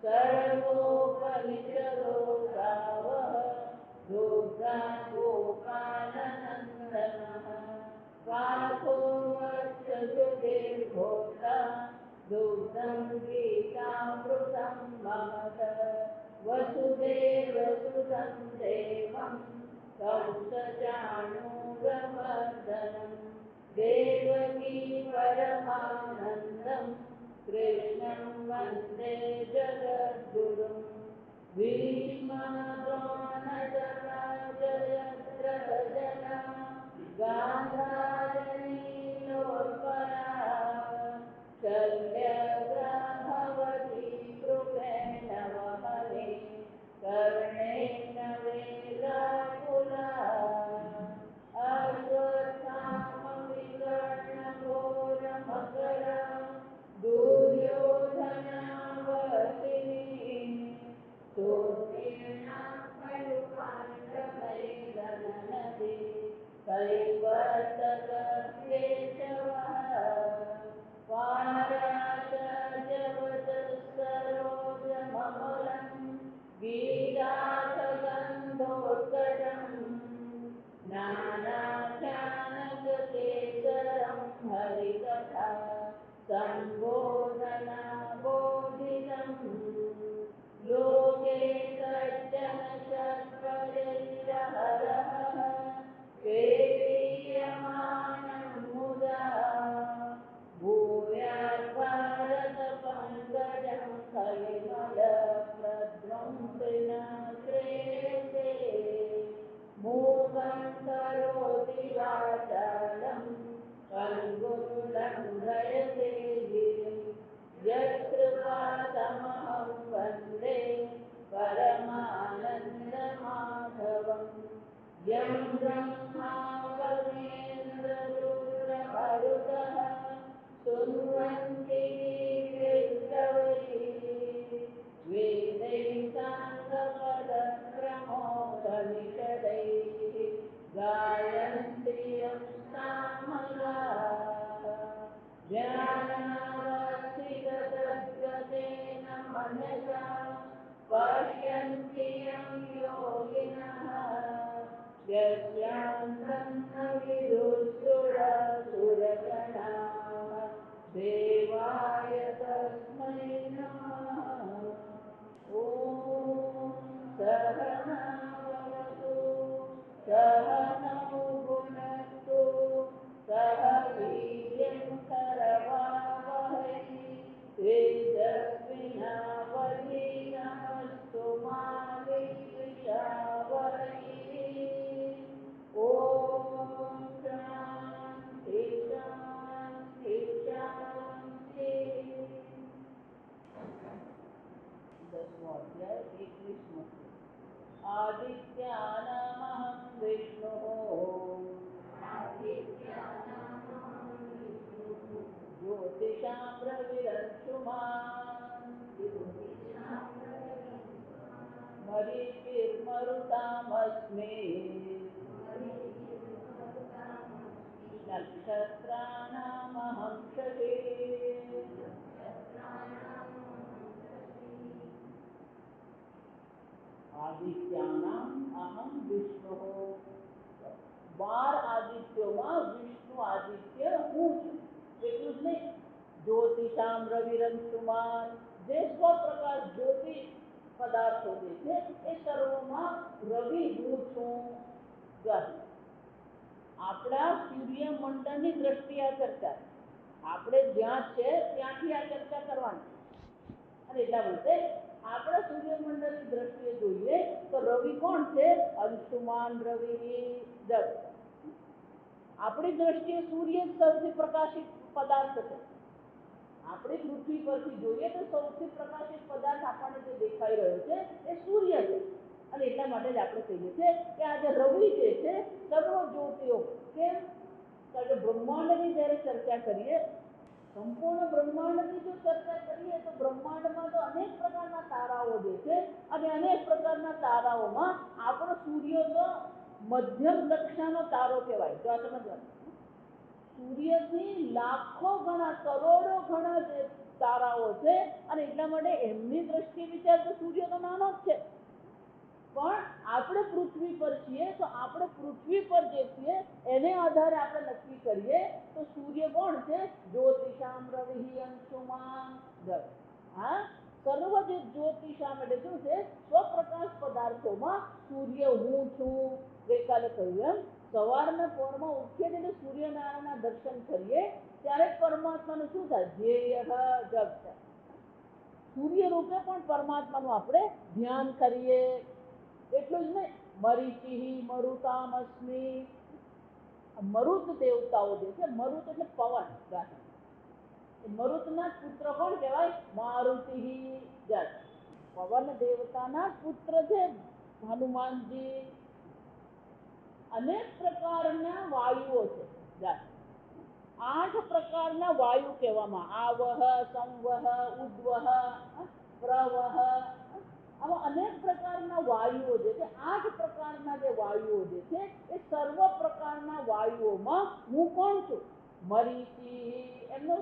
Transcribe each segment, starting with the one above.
सर्वोपनिषदो गावः दुग्धा गोपालनन्दनः पार्थो वत्सजुगेर्भोक्ता दुग्धं गीतामृतं महत वसुदेवसुतं देवं कंसचाणूरमर्दनं देवकी परमानन्दं कृष्णं वन्दे जगद्गुरुं भीष्मद्रोणजयद्रथजना गान्धारनीलोत्पला शल्यग्रामवती कृपेण वहने कर्णेन वेलाकुला अश्वत्थामविकर्णघोरमकरा दुर्योधनावर्तिनी सुतीर्णा खलु पाण्डवैर्गणनदी कैवर्तककेशवः पाराशर्यवचःसरोजममलं गीतासगन्धोत्कटम् नानाख्यानकेसरं हरिकथा सम्बोधनाबोधितम् लोके कश्चन षट्पदैरहरः पेरीयमानं मुदा भूयाद्भारतपङ्कजं कलिमलप्रध्वंसिना श्रेयसे मूकं करोति वाचालं पङ्गुं लङ्घयते गिरिं यत्कृपातमहं वन्दे परमानन्दमाधवं यं ब्रह्मा वरुणेन्द्ररुद्रमरुतः स्तुवन्ति विष्णवैः वेदैः साङ्गपदक्रमोपनिषदैः गायन्ति यं सामगाः ध्यानावस्थिततद्गतेन मनसा पश्यन्ति यं योगिनः यस्यान्तं न विदुःसुरसुरगणाः देवाय तस्मै नमः। ॐ सहनावतु सहनौ भुनक्तु सह वीर्यं करवावहै तेजस्विनावधीतमस्तु मा विद्विषावहै। ॐ शान्ति शान्ति शान्ति। 10वां अध्याय 21वां श्लोक। आदित्यानामहं विष्णुः ज्योतिषां रविरंशुमान् मरीचिर्मरुतामस्मि नक्षत्राणामहं शशी आदित्यानाम अहम विष्णु 12 આદિત્યોમાં વિષ્ણુ આદિત્ય હું છું એટલું જ નહીં જ્યોતિષામ રવિરંશુમાન જે સ્વપ્રકાશ જ્યોતિ પદાર્થો જે છે એ સર્વમાં રવિ હું છું. આપણા સૂર્યમંડળની દ્રષ્ટિએ આ ચર્ચા આપણે જ્યાં છે ત્યાંથી આ ચર્ચા કરવાની અને એટલા માટે આપણે સૂર્યમંડળની દ્રષ્ટિએ જોઈએ તો રવિ કોણ છે? અંશુમાન રવિ. આપણી દ્રષ્ટિએ સૂર્ય સૌથી પ્રકાશિત પદાર્થ છે. આપણે પૃથ્વી પરથી જોઈએ તો સૌથી પ્રકાશિત પદાર્થ આપણને જે દેખાઈ રહ્યો છે એ સૂર્ય છે અને એટલા માટે જ આપણે કહીએ છીએ કે આજે રવિ જે છે સર્વ જ્યોતિઓ કેમ? કારણ કે બ્રહ્માંડની જ્યારે ચર્ચા કરીએ સંપૂર્ણ બ્રહ્માંડની જો ચર્ચા કરીએ તો બ્રહ્માંડમાં તો અનેક પ્રકારના તારાઓ જે છે અને અનેક પ્રકારના તારાઓમાં આપણો સૂર્ય તો મધ્યમ કક્ષાનો તારો કહેવાય. જો આ સમજવાનું સૂર્યથી લાખો ગણા કરોડો ગણા જે તારાઓ છે, અને એટલા માટે એમની દ્રષ્ટિએ વિચાર તો સૂર્ય તો નાનો જ છે. પણ આપણે પૃથ્વી પર છીએ, તો આપણે પૃથ્વી પર જે છીએ એને આધારે આપણે નક્કી કરીએ તો સૂર્ય કોણ છે? જ્યોતિષામ રવિ અંશુમાન. હા, સર્વ જે જ્યોતિષામ એટલે શું છે? સ્વપ્રકાશ પદાર્થોમાં સૂર્ય હું છું. ગઈકાલે કહ્યું એમ સવારના પહોરમાં ઉઠીએ એટલે સૂર્યનારાયણના દર્શન કરીએ ત્યારે પરમાત્માનું શું થાય? ધ્યેય જપ. સૂર્ય રૂપે પણ પરમાત્માનું આપણે ધ્યાન કરીએ. એટલું જ નહીં, મરીચિ મરુતામસ્મિ. મરુત દેવતાઓ જે છે, મરુત એટલે પવન. મરુતના પુત્ર કોણ કહેવાય? મારુતિ. પવન દેવતાના પુત્ર છે હનુમાનજી. અનેક પ્રકારના વાયુઓ છે. 8 પ્રકારના વાયુ કહેવામાં. આવહ, સંવહ, ઉદ્વહ, પ્રવહ. આવા અનેક પ્રકારના વાયુઓ જે છે, 8 પ્રકારના જે વાયુઓ જે છે, એ સર્વ પ્રકારના વાયુઓમાં હું કોણ છું? મરીચિ. એમનો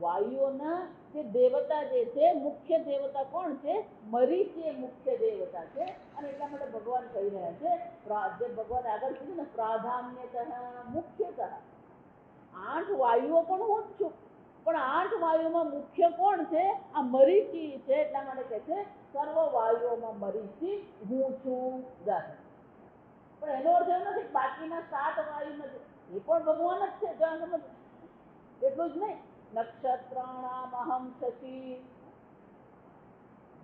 વાયુઓના જે દેવતા જે છે, મુખ્ય દેવતા કોણ છે? મરીચિ એ મુખ્ય દેવતા છે. અને એટલા માટે ભગવાન કહી રહ્યા છે, જે ભગવાન આગળ કીધું ને, પ્રાધાન્યતઃ મુખ્યતઃ. 8 વાયુઓ પણ હું જ છું, પણ 8 વાયુઓમાં મુખ્ય કોણ છે? આ મરીચિ છે. એટલા માટે કહે છે સર્વ વાયુઓમાં મરીચિ હું છું. પણ એનો અર્થ એવો નથી બાકીના 7 વાયુ નથી, એ પણ ભગવાન જ છે. એટલું જ નહીં, નક્ષત્રાણામ અહમ શશી.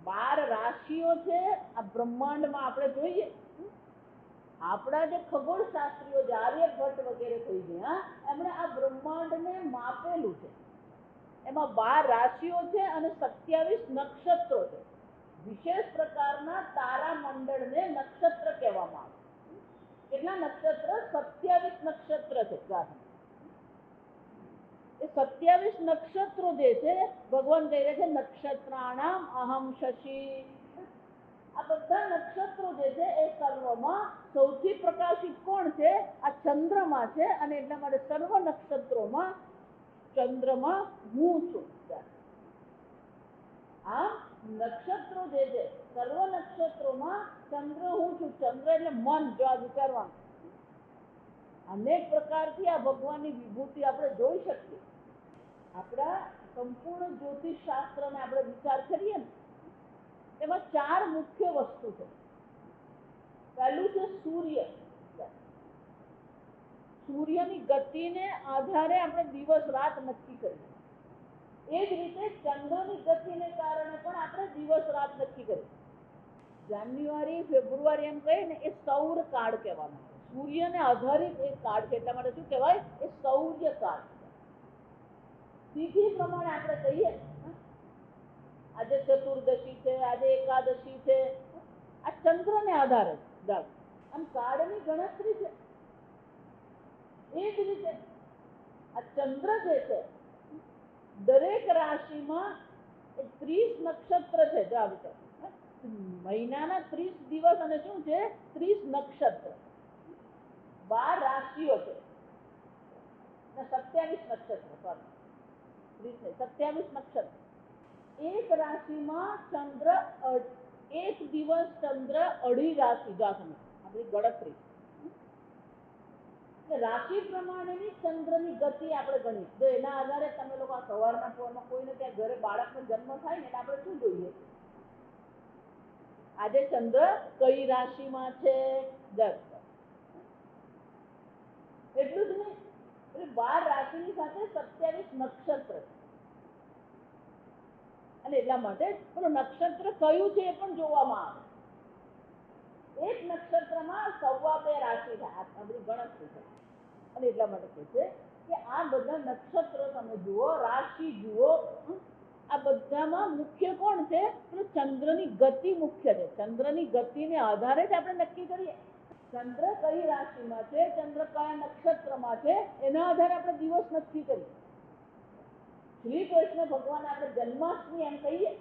12 રાશિઓ છે આ બ્રહ્માંડમાં. આપણે જોઈએ, આપણા જે ખગોળ શાસ્ત્રીઓ જે આર્યભટ્ટ વગેરે થઈ ગયા, એમણે આ બ્રહ્માંડને માપેલું છે. એમાં 12 રાશિઓ છે અને 27 નક્ષત્રો છે. વિશેષ પ્રકારના તારા મંડળને નક્ષત્ર કહેવામાં આવે. કેટલા નક્ષત્ર? 27 નક્ષત્ર છે. એ 27 નક્ષત્રો જે છે, ભગવાન કહી રહ્યા છે નક્ષત્રાણામ અહમ શશી. આ બધા નક્ષત્રો જે છે એ સર્વમાં સૌથી પ્રકાશિત કોણ છે? આ ચંદ્રમા છે. અને એટલા માટે સર્વ નક્ષત્રોમાં ચંદ્રમાં હું છું. આમ નક્ષત્રો જે છે, સર્વ નક્ષત્રોમાં ચંદ્ર હું છું. ચંદ્ર એટલે મન. જો આ વિચારવાનું, અનેક પ્રકારથી આ ભગવાનની વિભૂતિ આપણે જોઈ શકીએ. આપણા સંપૂર્ણ જ્યોતિષ શાસ્ત્રને આપણે વિચાર કરીએ ને, તેમાં 4 મુખ્ય વસ્તુ છે. પહેલું છે સૂર્ય. સૂર્યની ગતિને આધારે આપણે દિવસ રાત નક્કી કરીએ. એ જ રીતે ચંદ્રની ગતિને કારણે પણ આપણે દિવસ રાત નક્કી કરીએ. જાન્યુઆરી, ફેબ્રુઆરી એમ કહીએ ને, એ સૌર કાળ કહેવામાં આવે. સૂર્યને આધારિત એક કાળ છે. એટલા માટે શું કહેવાય? એ સૌર્ય કાળ. તિથિ પ્રમાણે આપણે કહીએ, આજે ચતુર્દશી છે, આજે એકાદશી છે, આ ચંદ્રને આધારે. આમ કાળની ગણતરી છે. એ જ રીતે આ ચંદ્ર જે છે, દરેક રાશિમાં 30 નક્ષત્ર છે. જો આ વિચાર, મહિનાના 30 દિવસ અને શું છે? 30 નક્ષત્ર. 12 રાશિઓ છે, 27 નક્ષત્ર. 27 નક્ષત્ર. એક રાશિમાં ચંદ્ર, એક દિવસ ચંદ્ર અઢી રાશિ. આપણી ગણતરી રાશિ પ્રમાણેની ચંદ્રની ગતિ આપણે ગણી. તો એના આધારે તમે લોકો આ સવારના પોરમાં કોઈને ત્યાં ઘરે બાળકનો જન્મ થાય ને, એટલે આપણે શું જોઈએ? આજે ચંદ્ર કઈ રાશિમાં છે? એટલું જ નહીં, 12 રાશિની સાથે 27 નક્ષત્ર. અને એટલા માટે પેલું નક્ષત્ર કયું છે એ પણ જોવામાં આવે. એક નક્ષત્રમાં 2.25 રાશિ થાય. આ બધી ગણતરી છે. અને એટલા માટે કહે છે કે આ બધા નક્ષત્રો તમે જુઓ, રાશિ જુઓ, આ બધામાં મુખ્ય કોણ છે? પેલું ચંદ્રની ગતિ મુખ્ય છે. ચંદ્રની ગતિને આધારે જ આપણે નક્કી કરીએ ચંદ્ર કઈ રાશિમાં છે, ચંદ્ર કયા નક્ષત્રમાં છે, એના આધારે આપણે દિવસ નક્કી કરીએ. શ્રી કૃષ્ણ ભગવાન આપણે જન્માષ્ટમી એમ કહીએ,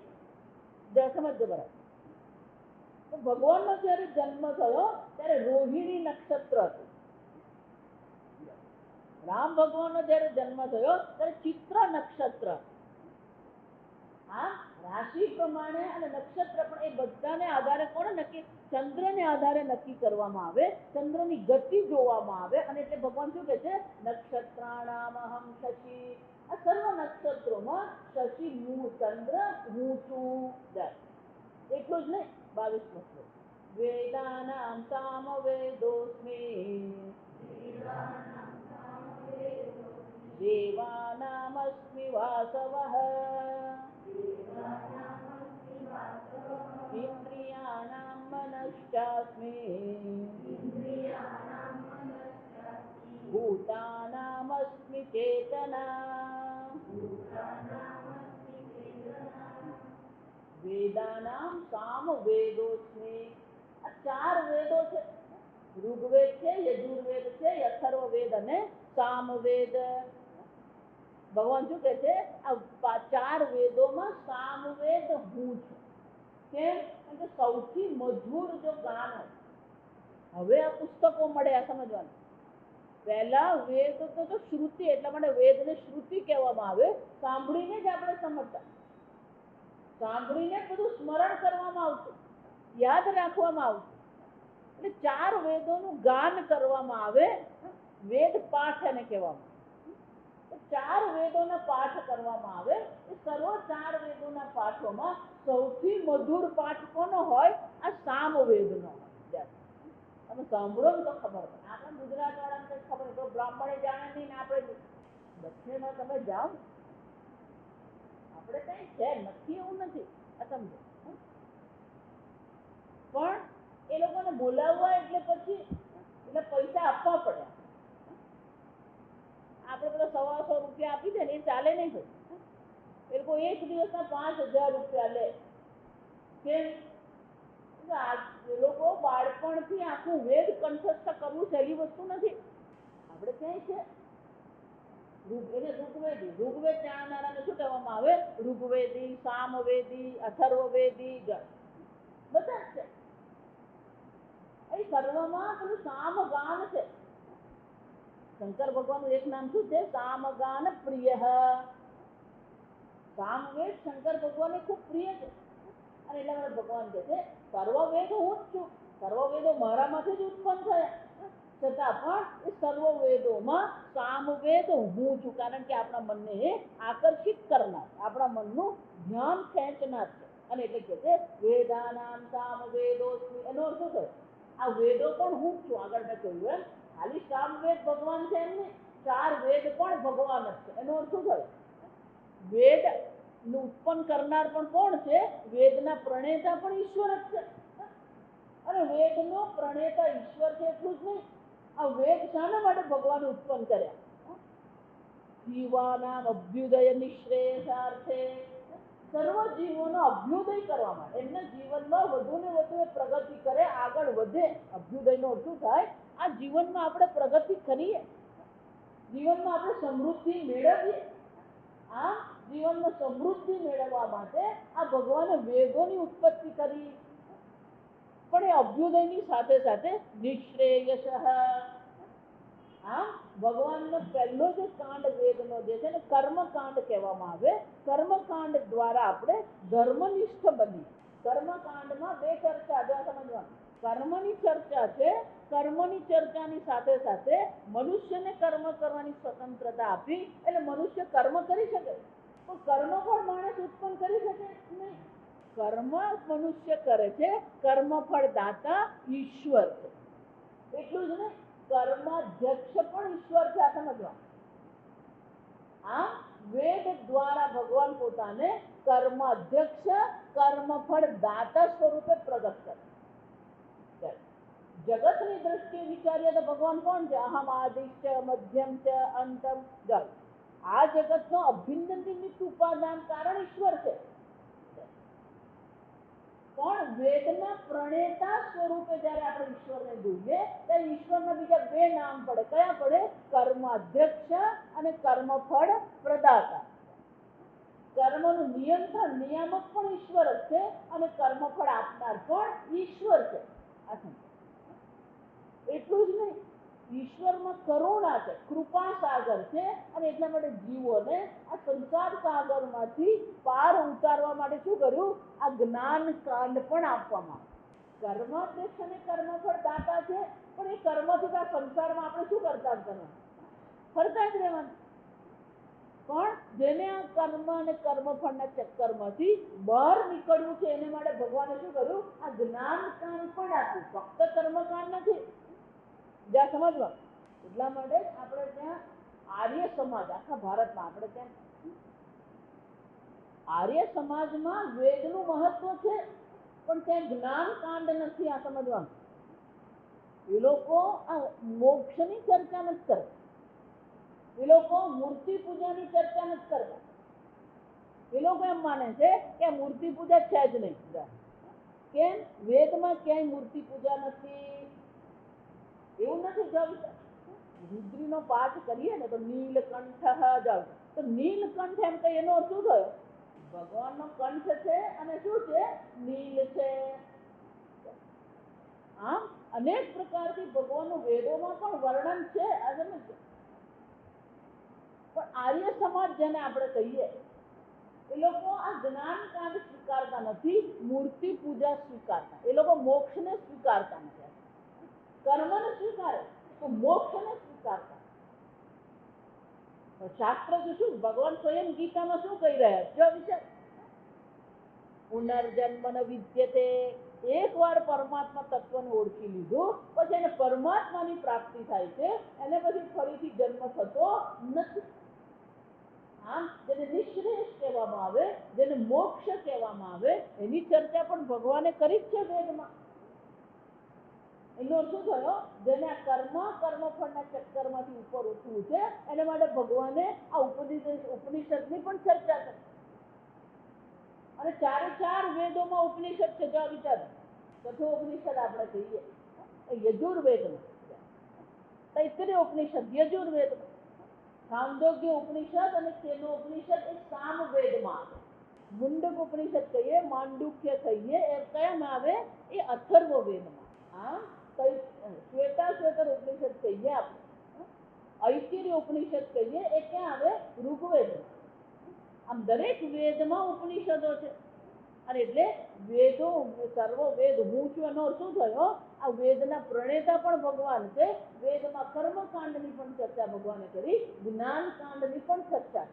સમજો બરાબર. તો ભગવાનનો જયારે જન્મ થયો ત્યારે રોહિણી નક્ષત્ર હતું. રામ ભગવાનનો જ્યારે જન્મ થયો ત્યારે ચિત્ર નક્ષત્ર, આ રાશિ પ્રમાણે અને નક્ષત્ર પણ એ બધાને આધારે કોણ નક્કી, ચંદ્રને આધારે નક્કી કરવામાં આવે, ચંદ્રની ગતિ જોવામાં આવે. અને એટલે ભગવાન શું કહે છે, નક્ષત્રાણામ અહમ શશી, આ સર્વ નક્ષત્રોમાં શશી ચંદ્ર હું છું. એટલું જ નહીં, 22મો શ્લોક, વેદાનામ સામ વેદોસ્મિ દેવાનામસ્મિ વાસવઃ ઇન્દ્રિયાણામ મનશ્ચાસ્મિ ભૂતાનામસ્મિ ચેતના. વેદાનામ સામ વેદોસ્મિ, આ 4 વેદો છે. ઋગ્વેદ છે, યજુર્વેદ છે, અથર્વવેદ અને સામવેદ. ભગવાન શું કહે છે, આ 4 વેદોમાં સામવેદ હું છું. કેમ કે સૌથી મધુર જો ગાન હોય. હવે આ પુસ્તકો મળે, આ સમજવાનું. પહેલા વેદ તો શ્રુતિ, એટલા માટે વેદને શ્રુતિ કહેવામાં આવે. સાંભળીને જ આપણે સમજતા, સાંભળીને બધું સ્મરણ કરવામાં આવતું, યાદ રાખવામાં આવતું. એટલે 4 વેદોનું ગાન કરવામાં આવે, વેદ પાઠ એને કહેવામાં. 4 વેદોના પાઠ કરવામાં આવે. એ સર્વ 4 વેદોના પાઠોમાં સૌથી મધુર પાઠ કોનો હોય, આ સામવેદનો હોય. તમે સાંભળો ને તો ખબર પડે. આપણે ગુજરાત વાળાને કઈ ખબર તો બ્રાહ્મણે જાણે નહીં ને આપણે દક્ષિણમાં તમે જાઓ, આપણે કઈ છે નથી એવું નથી, આ સમજો. પણ એ લોકોને બોલાવવા એટલે પછી એટલે પૈસા આપવા પડે. આપણે પેલા 100 રૂપિયા આપી દે ને એ ચાલે નહીં. એ લોકો એક દિવસના 5000 રૂપિયા લે. કેમ? એ લોકો બાળપણથી આખું વેદ કંઠસ્થ કરવું સહેલી વસ્તુ નથી. આપણે ક્યાંય છે ઋગ્વેદ જાણનારાને શું કહેવામાં આવે, ઋગ્વેદી, સામવેદી, અથર્વવેદી, બધા જ છે. એ સર્વમાં પેલું સામગાન છે. શંકર ભગવાનનું એક નામ શું છે, સામગાન પ્રિય. સામવેદ શંકર ભગવાનને ખૂબ પ્રિય છે. અને એટલા માટે ભગવાન કહે છે, સર્વવેદ હું જ છું. સર્વવેદો મારામાંથી જ ઉત્પન્ન થયા, છતાં પણ એ સર્વવેદોમાં સામવેદ હું છું. કારણ કે આપણા મનને આકર્ષિત કરનાર, આપણા મનનું ધ્યાન ખેંચનાર છે. અને એટલે કે છે વેદાનામ સામવેદોસ્મિ. એનો અર્થ શું થયો, આ વેદો પણ હું છું. આગળ મેં કહ્યું એમ ખાલી સામવેદ ભગવાન છે એમ નહીં, 4 વેદ પણ ભગવાન જ છે. એનો અર્થ શું થયો, વેદ નું ઉત્પન્ન કરનાર પણ કોણ છે, વેદના પ્રણેતા પણ ઈશ્વર જ છે. અને વેદનો પ્રણેતા ઈશ્વર છે એટલું જ નહીં, આ વેદ શાના માટે ભગવાન ઉત્પન્ન કર્યા, જીવાના અભ્યુદય નિશ્રેયસાર્થે. સર્વ જીવોનો અભ્યુદય કરવા માટે, એમના જીવનમાં વધુ ને વધુ પ્રગતિ કરે, આગળ વધે. અભ્યુદયનો અર્થ શું થાય, આ જીવનમાં આપણે પ્રગતિ કરીએ, જીવનમાં આપણે સમૃદ્ધિ મેળવીએ. આ જીવનમાં સમૃદ્ધિ મેળવવા માટે આ ભગવાને વેદોની ઉત્પત્તિ કરી. પણ એ અભ્યુદયની સાથે સાથે નિશ્રેયસ. આમ ભગવાનનો પહેલો જે કાંડ વેદનો જે છે ને કર્મકાંડ કહેવામાં આવે. કર્મકાંડ દ્વારા આપણે ધર્મનિષ્ઠ બનીએ. કર્મકાંડમાં 2 ચર્ચા સમજવાનું. કર્મની ચર્ચા છે, કર્મની ચર્ચાની સાથે સાથે મનુષ્યને કર્મ કરવાની સ્વતંત્રતા આપી. એટલે મનુષ્ય કર્મ કરી શકે, પણ કર્મ પણ માણસ ઉત્પન્ન કરી શકે નહીં. કર્મ મનુષ્ય કરે છે, કર્મફળ દાતા ઈશ્વર છે. એટલું જ નહીં, કર્માધ્યક્ષ પણ ઈશ્વર છે. આ સમજવા. આમ વેદ દ્વારા ભગવાન પોતાને કર્માધ્યક્ષ, કર્મફળ દાતા સ્વરૂપે પ્રગટ કરે. જગતની દ્રષ્ટિએ વિચારીએ તો ભગવાન કોણ છે, અહમ આદિશ્ચ મધ્યમ ચ અંતમ. આ જગતનો અભિન્ન નિમિત્ત ઉપાદાન કારણ ઈશ્વર છે. પણ વેદના પ્રણેતા સ્વરૂપે જયારે આપણે ઈશ્વરને જોઈએ ત્યારે ઈશ્વરના બીજા 2 નામ પડે. કયા પડે, કર્માધ્યક્ષ અને કર્મફળ પ્રદાતા. કર્મનું નિયંત્રણ, નિયામક પણ ઈશ્વર જ છે અને કર્મફળ આપનાર પણ ઈશ્વર છે. એટલું જ નહીં, ઈશ્વરમાં કરુણા છે, કૃપા સાગર છે, અને એટલા માટે જીવોને આ સંસાર સાગરમાંથી પાર ઉતારવા માટે શું કર્યું? આ જ્ઞાન કાંડ પણ આપવામાં આવ્યું. કર્માધ્યક્ષ અને કર્મફળ દાતા છે, પણ એ કર્મથી આ સંસારમાં આપણે શું કરતા કરવાનું? ફરતા જ રહેવાનું. પણ જેને આ કર્મ અને કર્મફળના ચક્કરમાંથી બહાર નીકળવું છે એને માટે ભગવાને શું કર્યું? આ જ્ઞાન કાંડ પણ આપ્યું. ફક્ત કર્મકાંડ નથી, જ્યાં સમજવા. એટલા માટે આપણે ત્યાં આર્ય સમાજ, આખા ભારતમાં આપણે ત્યાં આર્ય સમાજમાં વેદનું મહત્વ છે, પણ ત્યાં જ્ઞાન કાંડ નથી. આ સમજવાનું. એ લોકો આ મોક્ષની ચર્ચા નથી કરતા. એ લોકો મૂર્તિ પૂજાની ચર્ચા નથી કરતા. એ લોકો એમ માને છે કે મૂર્તિ પૂજા છે જ નહીં. કેમ? વેદમાં ક્યાંય મૂર્તિ પૂજા નથી. એવું નથી. જાવ રુદ્રીનો પાઠ કરીએ ને તો નીલકંઠ જાવ, તો નીલકંઠ એમ કઈ એનો શું થયો? ભગવાનનો કંઠ છે અને શું છે? નીલ છે. આમ અનેક પ્રકારથી ભગવાનનું વેદોમાં પણ વર્ણન છે. પણ આર્ય સમાજ જેને આપણે કહીએ, એ લોકો આ જ્ઞાન કાંડ સ્વીકારતા નથી, મૂર્તિ પૂજા સ્વીકારતા. એ લોકો મોક્ષને સ્વીકારતા નથી. કર્મને સ્વીકારે તો મોક્ષને સ્વીકારતા. શાસ્ત્ર તો શું, ભગવાન સ્વયં ગીતામાં શું કહી રહ્યા છે? જો વિચાર, પુનર્જન્મ ન વિદ્યતે. એકવાર પરમાત્મા તત્વને ઓળખી લીધું પછી એને પરમાત્માની પ્રાપ્તિ થાય છે, એને પછી ફરીથી જન્મ થતો નથી. આમ જેને નિશ્રેષ કહેવામાં આવે, જેને મોક્ષ કહેવામાં આવે, એની ચર્ચા પણ ભગવાને કરી જ છે વેદમાં. એનો શું થયો? જેને આ કર્મફળના ચક્કરમાંથી ઉપર ઉઠવું છે, એના માટે ભગવાને આ ઉપનિષદની પણ ચર્ચા કરી. અને ચારે ચાર વેદોમાં ઉપનિષદ છે. જો વિચાર, કઠોપનિષદ આપણે કહીએ, યજુર્વેદમાં, તૈત્તરીય ઉપનિષદ યજુર્વેદમાં, છાંદોગ્ય ઉપનિષદ અને કેનો ઉપનિષદ એ સામવેદમાં આવે. મુંડક ઉપનિષદ કહીએ, માંડુક્ય કહીએ, એ કયામાં આવે? એ અથર્વવેદમાં. હા, શ્વેતાશ્વેતર ઉપનિષદ કહીએ આપણે, ઐતિર્ય ઉપનિષદ કહીએ, એ ક્યાં આવે? ઋગ્વેદમાં. આમ દરેક વેદમાં ઉપનિષદો છે. અને એટલે વેદો, સર્વ વેદ હું છું એનો શું થયો? આ વેદના પ્રણેતા પણ ભગવાન છે. વેદમાં કર્મકાંડની પણ ચર્ચા ભગવાને કરી, જ્ઞાન કાંડની પણ ચર્ચા.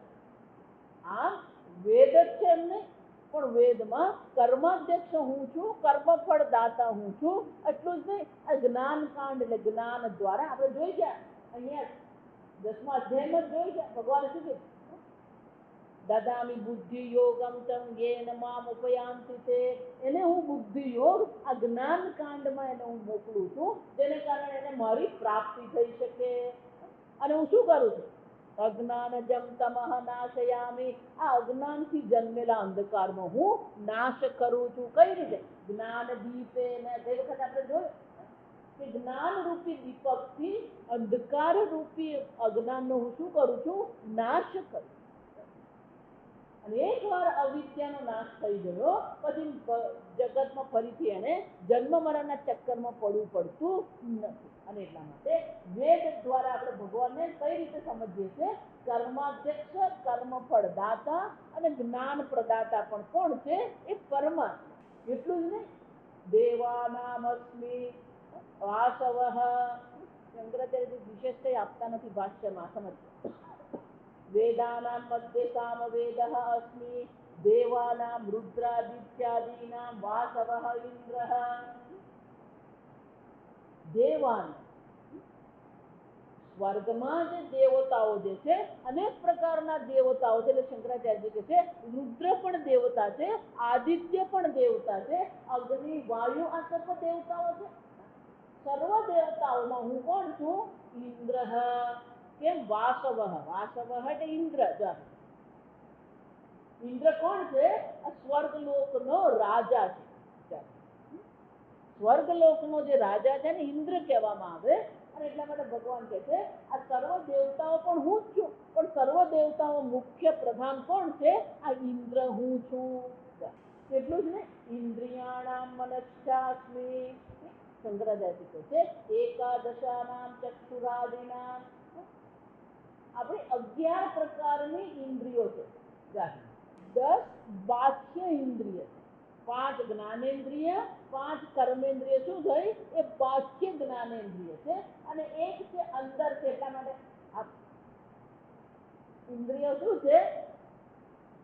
આમ વેદ જ છે એમ નહીં, પણ વેદમાં કર્માધ્યક્ષ હું છું, કર્મફળ દાતા હું છું. એટલું જ નહીં, આ જ્ઞાન કાંડ એટલે જ્ઞાન દ્વારા આપણે જોઈ ગયા. અહીંયા 10મા અધ્યાયમાં જ જોઈ ગયા. ભગવાને શું કીધું? દદામી બુદ્ધિ યોગમ તમ યેન મામ ઉપયાંતિ તે. એને હું બુદ્ધિ યોગ, આ જ્ઞાન કાંડમાં એને હું મોકલું છું, જેને કારણે એને મારી પ્રાપ્તિ થઈ શકે. અને હું શું કરું છું? અજ્ઞાનજમ તમઃ નાશયામિ. આ અજ્ઞાનથી જન્મેલા અંધકારનો હું નાશ કરું છું. કઈ રીતે? જ્ઞાન દીપે. ને તે વખત આપણે જોયું કે જ્ઞાન રૂપી દીપકથી અંધકાર રૂપી અજ્ઞાનનો હું શું કરું છું? નાશ કરું. અને એકવાર અવિદ્યાનો નાશ થઈ ગયો પછી જગતમાં ફરીથી એને જન્મ મરણના ચક્કરમાં પડવું પડતું નથી. અને એટલા માટે વેદ દ્વારા આપણે ભગવાનને કઈ રીતે સમજીએ છીએ? કર્માધ્યક્ષ, કર્મફળ દાતા અને જ્ઞાન પ્રદાતા પણ કોણ છે? એ પરમાત્મા. એટલું જ નહીં, દેવાનામસ્મિ વાસવઃ. શંકરાચાર્ય વિશેષ કઈ આપતા નથી ભાષ્યમાં, સમજ. વેદાનામ મધ્ય સામવેદઃ અસ્મિ, દેવાનામ રુદ્રાદિત્યાદીનામ વાસવઃ ઇન્દ્રઃ. દેવાન, સ્વર્ગમાં જે દેવતાઓ જે છે, અનેક પ્રકારના દેવતાઓ છે. એટલે શંકરાચાર્ય કહે છે રુદ્ર પણ દેવતા છે, આદિત્ય પણ દેવતા છે, અગ્નિ, વાયુ, આ સર્વ દેવતાઓ છે. સર્વ દેવતાઓમાં હું કોણ છું? ઇન્દ્ર. કેમ? વાસવ. વાસવ એટલે ઇન્દ્ર. ઇન્દ્ર કોણ છે? આ સ્વર્ગલોકનો રાજા છે. સ્વર્ગલોકનો જે રાજા છે ને ઇન્દ્ર કહેવામાં આવે. અને એટલા માટે ભગવાન કહે છે આ સર્વ દેવતાઓ પણ હું જ છું, પણ સર્વ દેવતાઓ મુખ્ય પ્રધાન કોણ છે? આ ઇન્દ્ર હું છું. એટલું જ ને, ઇન્દ્રિયાણામ મનસ્યાસ્મિ. શંકરાચાર્ય કહે છે એકાદશાનામ ચક્ષુરાદિનામ, આપણે 11 પ્રકારની ઇન્દ્રિયો છે. 10 બાહ્ય ઇન્દ્રિય, 5 જ્ઞાનેન્દ્રિય, 5 કર્મેન્દ્રિય શું થઈ એ બાહ્ય જ્ઞાનેન્દ્રિય છે, અને એક છે અંદર છે. એટલા માટે આ ઇન્દ્રિય શું છે,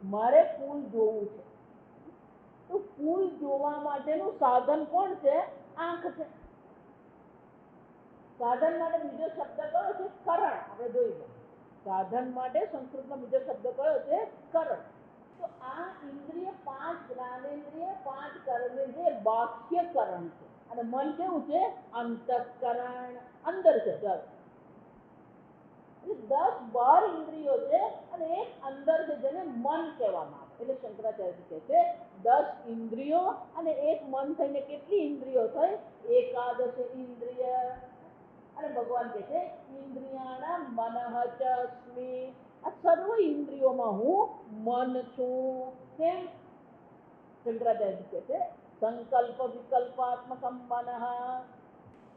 મારે ફૂલ જોવું છે તો ફૂલ જોવા માટેનું સાધન કોણ છે, આંખ છે. સાધન માટે બીજો શબ્દ કયો છે, કરણ. આપણે જોઈ સાધન માટે સંસ્કૃતમાં બીજો શબ્દ કયો છે, કરણ. તો આ ઇન્દ્રિય 5 જ્ઞાનેન્દ્રિય, 5 કર્મેન્દ્રિય બાહ્ય કરણ છે, અને મન કેવું છે, અંતઃકરણ, અંદર છે. 10-12 ઇન્દ્રિયો છે અને એક અંદર છે જેને મન કહેવામાં આવે. એટલે શંકરાચાર્ય કહે છે 10 ઇન્દ્રિયો અને એક મન થઈને કેટલી ઇન્દ્રિયો થઈ, એકાદશ ઇન્દ્રિય. અને ભગવાન કહે છે ઇન્દ્રિયાણા મનઃ ચ અસ્મિ, આ સર્વ ઇન્દ્રિયોમાં હું મન છું. કેમ? શંકરાચાર્ય કહે છે સંકલ્પ વિકલ્પાત્મકમ મનઃ.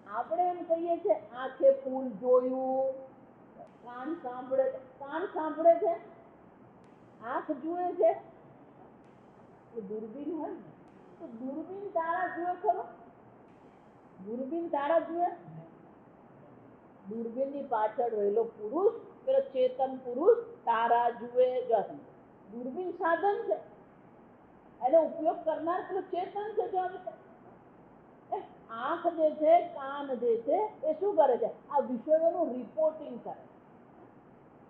આપણે એમ કહીએ છીએ આંખે ફૂલ જોયું, કાન સાંભળે છે, આંખ જુએ છે. દૂરબીન હોય ને તો દૂરબીન તારા જુએ ખરો? દૂરબીન તારા જુએ? દૂરબીનની પાછળ રહેલો પુરુષ, પેલો ચેતન પુરુષ તારા જુએ. દૂરબીન સાધન છે, એનો ઉપયોગ કરનાર પેલો ચેતન છે. આંખ જે છે, કાન જે છે એ શું કરે છે, આ વિષયોનું રિપોર્ટિંગ કરે.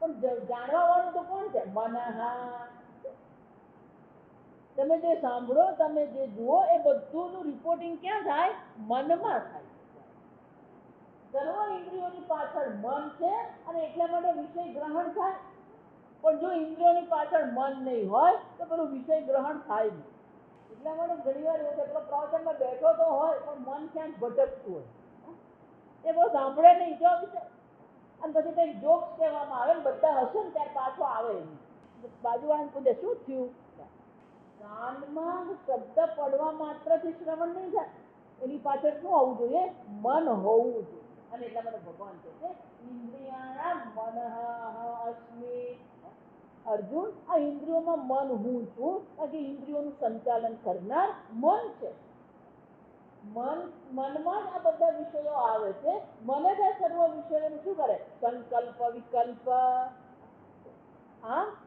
પણ જાણવા વાળું તો કોણ છે, મનઃ. તમે જે સાંભળો, તમે જે જુઓ એ બધુંનું રિપોર્ટિંગ ક્યાં થાય, મનમાં થાય. સર્વ ઇન્દ્રિયોની પાછળ મન છે અને એટલા માટે વિષય ગ્રહણ થાય. પણ જો ઇન્દ્રિયોની પાછળ મન નહીં હોય તો પેલું વિષય ગ્રહણ થાય નહીં. એટલા માટે ઘણી વાર એવું છે, પ્રવચનમાં બેઠો તો હોય પણ મન ક્યાંક ભટકતું હોય, એ બહુ સાંભળે નહીં. જો વિષય અને પછી કઈ જોક્સ કહેવામાં આવે, બધા હશે ને ત્યારે પાછો આવે નહીં. બાજુવાળાને પૂછે શું થયું? કાનમાં શબ્દ પડવા માત્રથી શ્રવણ નહીં થાય, એની પાછળ શું હોવું જોઈએ, મન હોવું જોઈએ. અને એટલા માટે ભગવાન કહે છે ઇન્દ્રિયાણા મનઃ અસ્મિ. અર્જુન, આ ઇન્દ્રિયોમાં મન હું છું, બાકી ઇન્દ્રિયોનું સંચાલન કરનાર મન છે. મનમાં જ આ બધા વિષયો આવે છે. મને જ આ સર્વ વિષયોનું શું કરે, સંકલ્પ વિકલ્પ,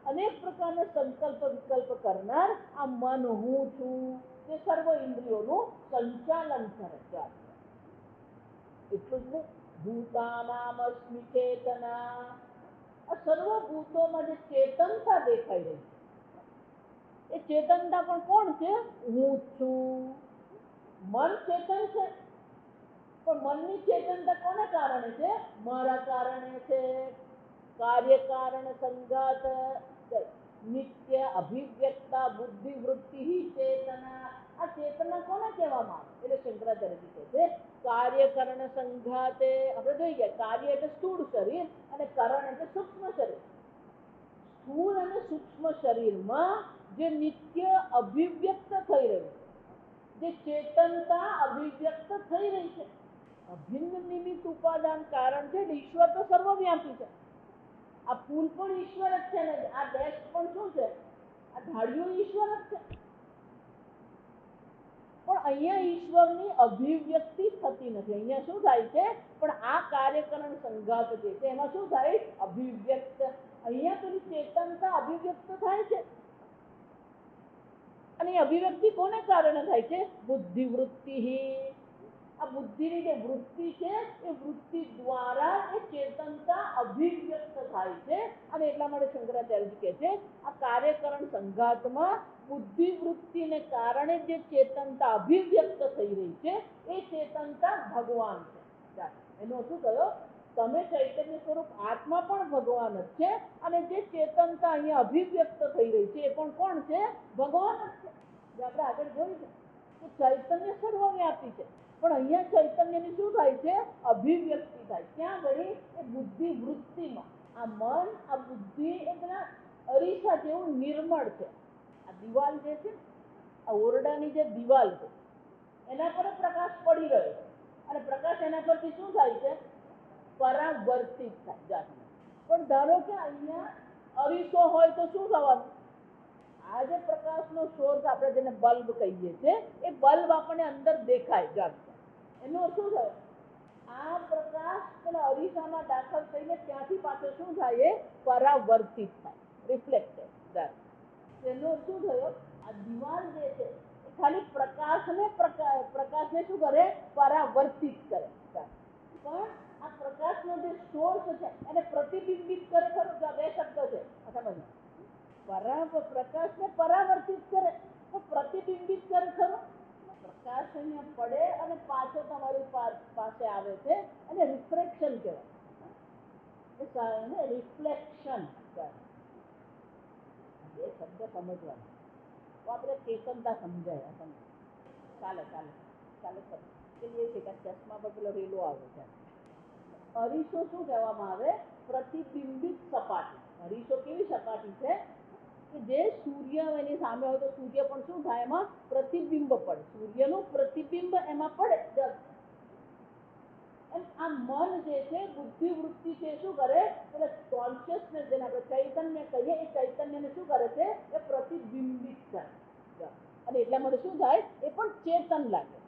અનેક પ્રકારના સંકલ્પ વિકલ્પ કરનાર આ મન હું છું, તે સર્વ ઇન્દ્રિયોનું સંચાલન કરે છે. એટલું જ નહીં, ભૂતાનામસ્મિ ચેતના. આ સર્વ ભૂતોમાં જે ચેતનતા દેખાઈ રહી છે, એ ચેતનતા પણ કોણ છે, હું છું. મન ચેતન છે, પણ મનની ચેતનતા કોને કારણે છે, મારા કારણે છે. કાર્ય કારણ સંગાત નિત્ય અભિવ્યક્તા બુદ્ધિ વૃત્તિ ચેતના. આ ચેતના કોને કહેવામાં આવે? એટલે શંકરાચાર્ય કહે છે કાર્યકરણ સંઘાતે. આપણે જોઈ ગયા, કાર્ય એટલે સ્થૂળ શરીર અને કરણ એટલે સૂક્ષ્મ શરીર. સ્થૂળ અને સૂક્ષ્મ શરીરમાં જે નિત્ય અભિવ્યક્ત થઈ રહ્યું છે, જે ચેતનતા અભિવ્યક્ત થઈ રહી છે, અભિન્ન નિમિત્ત ઉપાદાન કારણ છે. ઈશ્વર તો સર્વવ્યાપી છે. આ ફૂલ પણ ઈશ્વર જ છે ને, આ ડેસ્ક પણ શું છે, આ ધાડિયો ઈશ્વર જ છે. પણ અહીંયા ઈશ્વરની અભિવ્યક્તિ થતી નથી. અહીંયા શું થાય છે, પણ આ કાર્યકરણ સંઘાત જે છે એમાં શું થાય, અભિવ્યક્ત. અહીંયા પેલી ચેતનતા અભિવ્યક્ત થાય છે, અને અભિવ્યક્તિ કોને કારણે થાય છે, બુદ્ધિ વૃત્તિ. આ બુદ્ધિની જે વૃત્તિ છે એ વૃત્તિ દ્વારા એ ચેતનતા અભિવ્યક્ત થાય છે. અને એટલા માટે શંકરાચાર્ય કહે છે આ કાર્યકરણ સંઘાતમાં બુદ્ધિ વૃત્તિને કારણે જે ચેતનતા અભિવ્યક્ત થઈ રહી છે એ ચેતનતા ભગવાન છે. એનો શું થયો, તમે ચૈતન્ય સ્વરૂપ આત્મા પણ ભગવાન જ છે, અને જે ચેતનતા અહીંયા અભિવ્યક્ત થઈ રહી છે એ પણ કોણ છે, ભગવાન જ છે. જે આપણે આગળ જોયું છે કે ચૈતન્ય સર્વવ્યાપી છે, પણ અહીંયા ચૈતન્યની શું થાય છે, અભિવ્યક્તિ થાય. ક્યાં ગળી, એ બુદ્ધિ વૃત્તિમાં. આ મન, આ બુદ્ધિ એકના અરીસા જેવું નિર્મળ છે. આ દિવાલ જે છે, આ ઓરડાની જે દિવાલ છે એના પર પ્રકાશ પડી રહ્યો છે, અને પ્રકાશ એના પરથી શું થાય છે? પરાવર્તિત થાય જાતને. પણ ધારો કે અહીંયા અરીસો હોય તો શું થવાનું? આ જે પ્રકાશનો સોર્સ આપણે જેને બલ્બ કહીએ છીએ, એ બલ્બ આપણને અંદર દેખાય જાતને. એનો શું થયો? આ પ્રકાશ પેલા અરીસામાં દાખલ થઈને ત્યાંથી પાછો શું થાય? એ પરાવર્તિત થાય, રિફ્લેક્ટેડ. એનો શું થયો? આ દિવાલ જે છે એ ખાલી પ્રકાશને શું કરે? પરાવર્તિત કરે. પણ આ પ્રકાશનો જે સોર્સ છે એને પ્રતિબિંબિત કરે ખરું? બે શબ્દ છે, સમજ. પ્રકાશને પરાવર્તિત કરે તો પ્રતિબિંબિત કરે ખરું? પ્રકાશ અહીંયા પડે અને પાછો તમારી પાસે આવે છે અને રિફ્રેક્શન કહેવાય, રિફ્લેક્શન. બે શબ્દ સમજવાના તો આપણે ચેતનતા સમજાય. ચાલે એ છે કે ચશ્મા પર પેલો રેલો આવે છે. અરીસો શું કહેવામાં આવે? પ્રતિબિંબિત સપાટી. અરીસો કેવી સપાટી છે કે જે સૂર્ય એની સામે હોય તો સૂર્ય પણ શું થાય? એમાં પ્રતિબિંબ પડે, સૂર્યનું પ્રતિબિંબ એમાં પડે. એમ આ મન જે છે, બુદ્ધિ વૃત્તિ છે, શું કરે? એટલે કોન્શિયસનેસ જેને આપણે ચૈતન્ય કહીએ, એ ચૈતન્યને શું કરે છે? એ પ્રતિબિંબિત કરે. અને એટલા માટે શું થાય? એ પણ ચેતન લાગે.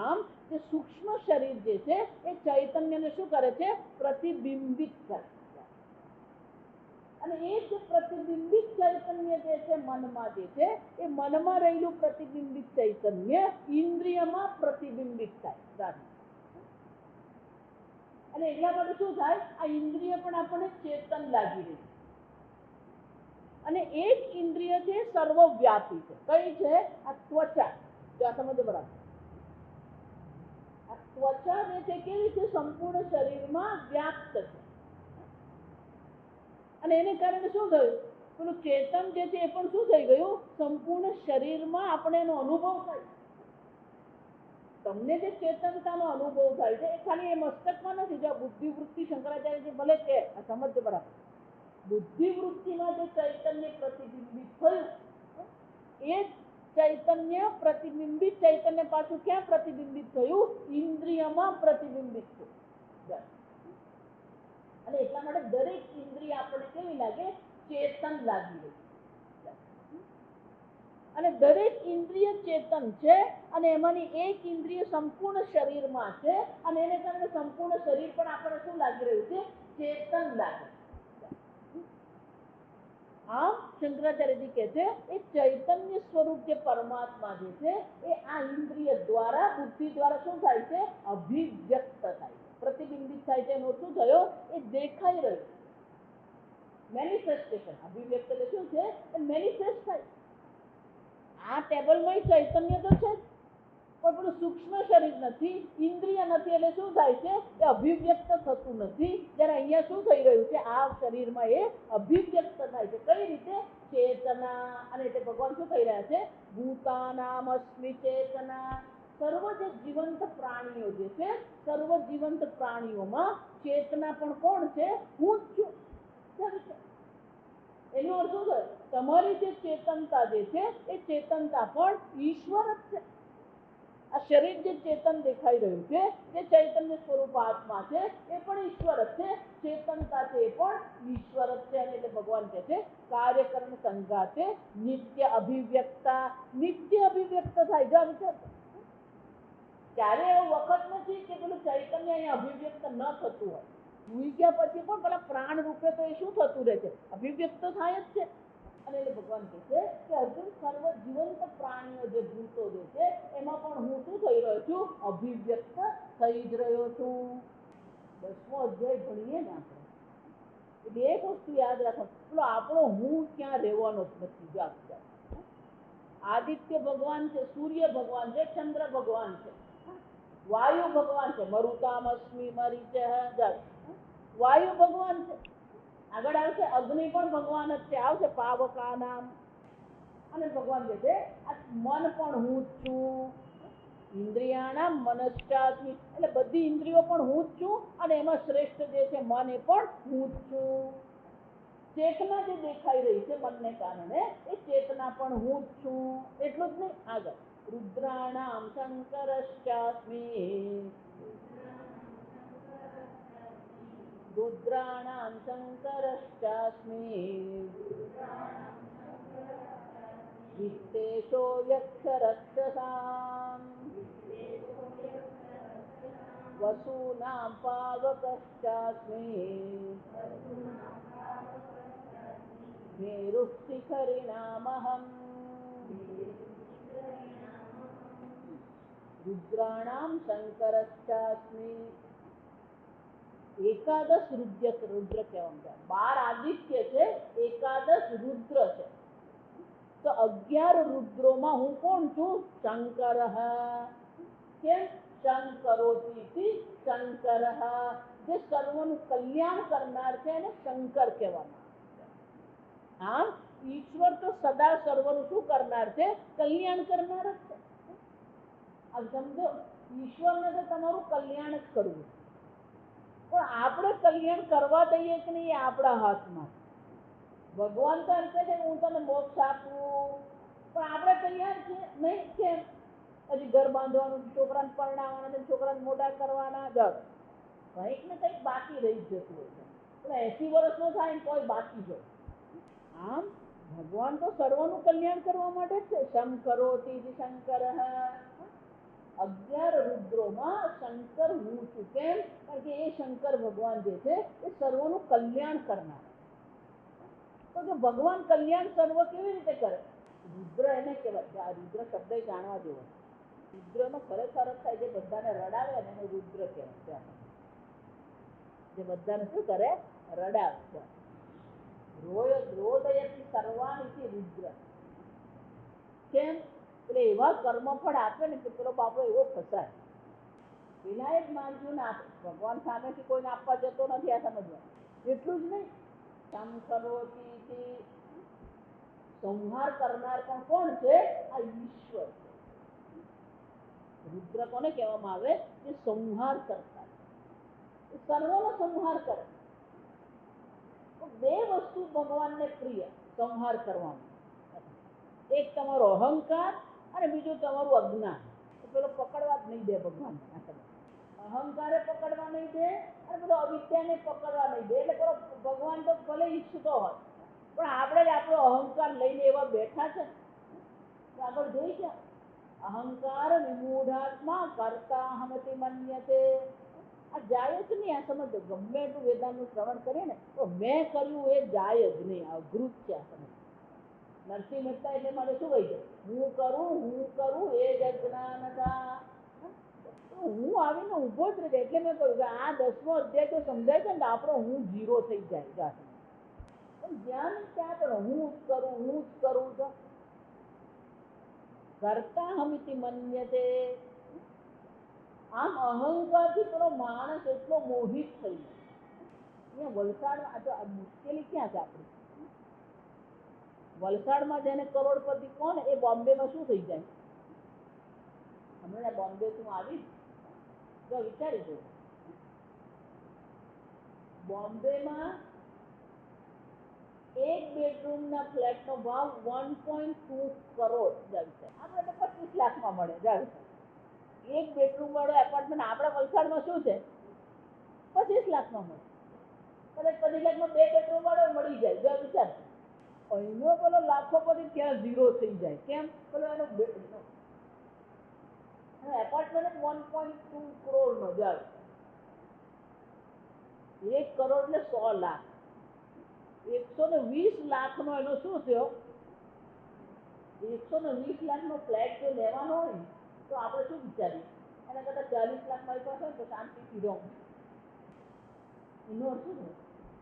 આમ જે સૂક્ષ્મ શરીર જે છે એ ચૈતન્યને શું કરે છે? પ્રતિબિંબિત કરે. અને એ જે પ્રતિબિંબિત ચૈતન્ય જે છે મનમાં જે છે, એ મનમાં રહેલું પ્રતિબિંબિત ચૈતન્ય ઇન્દ્રિયમાં પ્રતિબિંબિત થાય. અને એટલા માટે શું થાય? આ ઇન્દ્રિય પણ આપણને ચેતન લાગી રહી. અને એક ઇન્દ્રિય છે સર્વવ્યાપી છે. કઈ છે? આ ત્વચા. જો આ સમજો બરાબર. આ ત્વચા જે છે કેવી છે? સંપૂર્ણ શરીરમાં વ્યાપ્ત છે. અને એને કારણે શું થયું? પેલું ચેતન જે છે એ પણ શું થઈ ગયું? સંપૂર્ણ શરીરમાં આપણે એનો અનુભવ થાય. તમને જે ચેતનતાનો અનુભવ થાય છે એ ખાલી એ મસ્તકમાં નથી. જો બુદ્ધિ વૃત્તિ શંકરાચાર્ય ભલે છે, આ સમજ બરાબર. બુદ્ધિ વૃત્તિમાં જે ચૈતન્ય પ્રતિબિંબિત થયું, એ ચૈતન્ય પ્રતિબિંબિત ચૈતન્ય પાછું ક્યાં પ્રતિબિંબિત થયું? ઇન્દ્રિયમાં પ્રતિબિંબિત થયું. અને એટલા માટે દરેક ઇન્દ્રિય આપણને કેવી લાગે? ચેતન લાગી રહી. અને દરેક ઇન્દ્રિય ચેતન છે અને એમાંની એક ઇન્દ્રિય સંપૂર્ણ શરીરમાં છે અને એને કારણે સંપૂર્ણ શરીર પણ આપણને શું લાગી રહ્યું છે? ચેતન લાગે. આમ શંકરાચાર્યજી કહે છે એ ચૈતન્ય સ્વરૂપ જે પરમાત્મા જે છે એ આ ઇન્દ્રિય દ્વારા, બુદ્ધિ દ્વારા શું થાય છે? અભિવ્યક્ત થાય છે, પ્રતિબિંબિત થાય છે. એનો શું થયો? એ દેખાઈ રહ્યું, મેનિફેસ્ટેશન. અભિવ્યક્ત એટલે શું છે? એ મેનિફેસ્ટ થાય. આ ટેબલમાં ચૈતન્ય તો છે પણ પેલું સૂક્ષ્મ શરીર નથી, ઇન્દ્રિય નથી, એટલે શું થાય છે? એ અભિવ્યક્ત થતું નથી. જ્યારે અહીંયા શું થઈ રહ્યું છે? આ શરીરમાં એ અભિવ્યક્ત થાય છે. કઈ રીતે? ચેતના. અને એટલે ભગવાન શું કહી રહ્યા છે? ભૂતાનામ અસ્મિ ચેતના. સર્વ જે જીવંત પ્રાણીઓ જે છે, સર્વ જીવંત પ્રાણીઓમાં ચેતના પણ કોણ છે? હું જ છું. એનો અર્થ શું થાય? તમારી જે ચેતનતા જે છે એ ચેતનતા પણ ઈશ્વર જ છે. આ શરીર જે ચેતન દેખાઈ રહ્યું છે, જે ચૈતન્ય સ્વરૂપ આત્મા છે, એ પણ ઈશ્વર જ છે. ચેતનતા છે એ પણ ઈશ્વર જ છે. અને એટલે ભગવાન કહે છે કાર્યકરણ સંઘાતે નિત્ય અભિવ્યક્તા. નિત્ય અભિવ્યક્ત થાય. જો વિચાર, ક્યારે એવો વખત નથી કે પેલું ચૈતન્ય અહીંયા અભિવ્યક્ત ન થતું હોય. ભૂઈ ગયા પછી પણ પેલા પ્રાણ રૂપે તો એ શું થતું રહે છે? અભિવ્યક્ત થાય જ છે. અને એટલે ભગવાન કહે છે કે અર્જુન, સર્વ જીવંત પ્રાણીઓ જે ભૂતો જે છે એમાં પણ હું શું થઈ રહ્યો છું? અભિવ્યક્ત થઈ જ રહ્યો છું. 10મો અધ્યાય ભણીએ ને આપણે એટલે એક વસ્તુ યાદ રાખો, પેલો આપણો હું ક્યાં રહેવાનો જ નથી. આદિત્ય ભગવાન છે, સૂર્ય ભગવાન છે, ચંદ્ર ભગવાન છે, વાયુ ભગવાન છે. મરુતામ અસ્મિ મરીચ. વાયુ ભગવાન છે. આગળ આવશે અગ્નિ પણ ભગવાન જ છે. આવશે પાવકા નામ. અને ભગવાન કહે છે આ મન પણ હું જ છું. ઇન્દ્રિયાણામ મનશ્ચાસ્મિ. એટલે બધી ઇન્દ્રિયો પણ હું જ છું અને એમાં શ્રેષ્ઠ જે છે મન, એ પણ હું જ છું. ચેતના જે દેખાઈ રહી છે મનને કારણે, એ ચેતના પણ હું જ છું. એટલું જ નહીં, આગળ रुद्राणां शङ्करश्चास्मि रुद्राणां शङ्करश्चास्मि वित्तेशो यक्षरक्षसाम् वसूनां पावकश्चास्मि मेरुः शिखरिणामहम् रुद्राणां शंकरश्चास्मि एकादश रुद्र कहेवाय 12 आदित्य છે એકાદશ રુદ્ર છે તો 11 રુદ્રોમાં હું કોણ છું શંકર કેમ શંકરોતિ શંકર જે સર્વનું કલ્યાણ કરનાર છે એને શંકર કહેવામાં આમ ઈશ્વર તો સદા સર્વનું શું કરનાર છે કલ્યાણ કરનાર જ છે આ સમજો ઈશ્વરને તો તમારું કલ્યાણ જ કરવું પણ આપણે કલ્યાણ કરવા દઈએ કે નહીં એ આપણા હાથમાં ભગવાન તો એમ કહે છે હું તને મોક્ષ આપું પણ આપણે તૈયાર છે નહીં કેમ હજી ઘર બાંધવાનું છોકરાને પરણાવવાના છે છોકરાને મોટા કરવાના દર કંઈક ને કંઈક બાકી રહી જતું હોય છે એટલે 80 વર્ષનો થાય ને કોઈ બાકી હોય આમ ભગવાન તો સર્વનું કલ્યાણ કરવા માટે જ છે શંકરોતિ શંકર 11 રુદ્રોમાં શંકર હું છું કેમ કારણ કે એ શંકર ભગવાન જે છે એ સર્વનું કલ્યાણ કરનાર તો કે ભગવાન કલ્યાણ સર્વ કેવી રીતે કરે રુદ્ર એને કહેવાય આ રુદ્ર શબ્દ જાણવા જેવો રુદ્રનો ખરેખર અર્થ થાય જે બધાને રડાવે ને એને રુદ્ર કહેવાય જે બધાને શું કરે રડાવે રોદયથી સર્વાનિથી રુદ્ર કેમ એટલે એવા કર્મફળ આપે ને કે પેલો બાપો એવો ફસાય વિનાયક માંગ્યું ના આપે ભગવાન સામેથી કોઈને આપવા જતો નથી આ સમજવા એટલું જ નહીં શંકરોતિ સંહાર કરનાર પણ કોણ છે આ ઈશ્વર રુદ્ર કોને કહેવામાં આવે કે સંહાર કરતા સર્વનો સંહાર કરે બે વસ્તુ ભગવાનને પ્રિય સંહાર કરવામાં એક તમારો અહંકાર અને બીજું તમારું અજ્ઞાન પેલો પકડવા જ નહીં દે ભગવાન અહંકારે પકડવા નહીં દે અને પેલો અવિદ્યાને પકડવા નહીં દે એટલે પેલો ભગવાન તો ભલે ઈચ્છતો હોય પણ આપણે જ આપણો અહંકાર લઈને એવા બેઠા છે આગળ જોઈ છે અહંકાર વિમૂઢાત્મા કરતા અહમતિ મન્યતે આ જાય જ નહીં આ સમજો ગમે એટલું વેદાંતનું શ્રવણ કરીએ ને તો મેં કર્યું એ જાય જ નહીં આ અઘરું જ છે આ સમજ નરસિંહ મહેતા એટલે મારે શું કહી છે હું કરું એ જ અજ્ઞાનતા હું આવીને ઊભો જ રહે એટલે મેં કહ્યું કે આ 10મો અધ્યાય તો સમજાય છે ને આપણો હું ઝીરો થઈ જાય પણ જ્યાં ત્યાં પણ હું જ કરું તો કરતા હમિતિ મન્યતે આમ અહંકારથી પેલો માણસ એટલો મોહિત થઈ ગયો અહીંયા વલસાડમાં આ તો મુશ્કેલી ક્યાં છે આપણી વલસાડમાં જેને કરોડપતિ કોણ એ બોમ્બેમાં શું થઈ જાય હમણાં બોમ્બે તું આવી તો વિચારી જો બોમ્બેમાં એક બેડરૂમના ફ્લેટનો ભાવ 1.2 કરોડ જાય છે આપણે તો 25 લાખમાં મળે જાય એક બેડરૂમ વાળો એપાર્ટમેન્ટ આપણા વલસાડમાં શું છે 25 લાખમાં મળે કદાચ 25 લાખમાં 2 બેડરૂમ વાળો મળી જાય જો વિચાર અહીંનો પેલો લાખોપતિ ક્યાં ઝીરો થઈ જાય કેમ પેલો એનો એપાર્ટમેન્ટ 1.2 કરોડનો જાય 1 કરોડ ને 100 લાખ 120 લાખનો એનો શું થયો 120 લાખનો ફ્લેટ જો લેવાનો હોય ને તો આપણે શું વિચારીએ એના કરતાં 40 લાખ મારી પાસે હોય તો શાંતિથી રહું એનો શું છે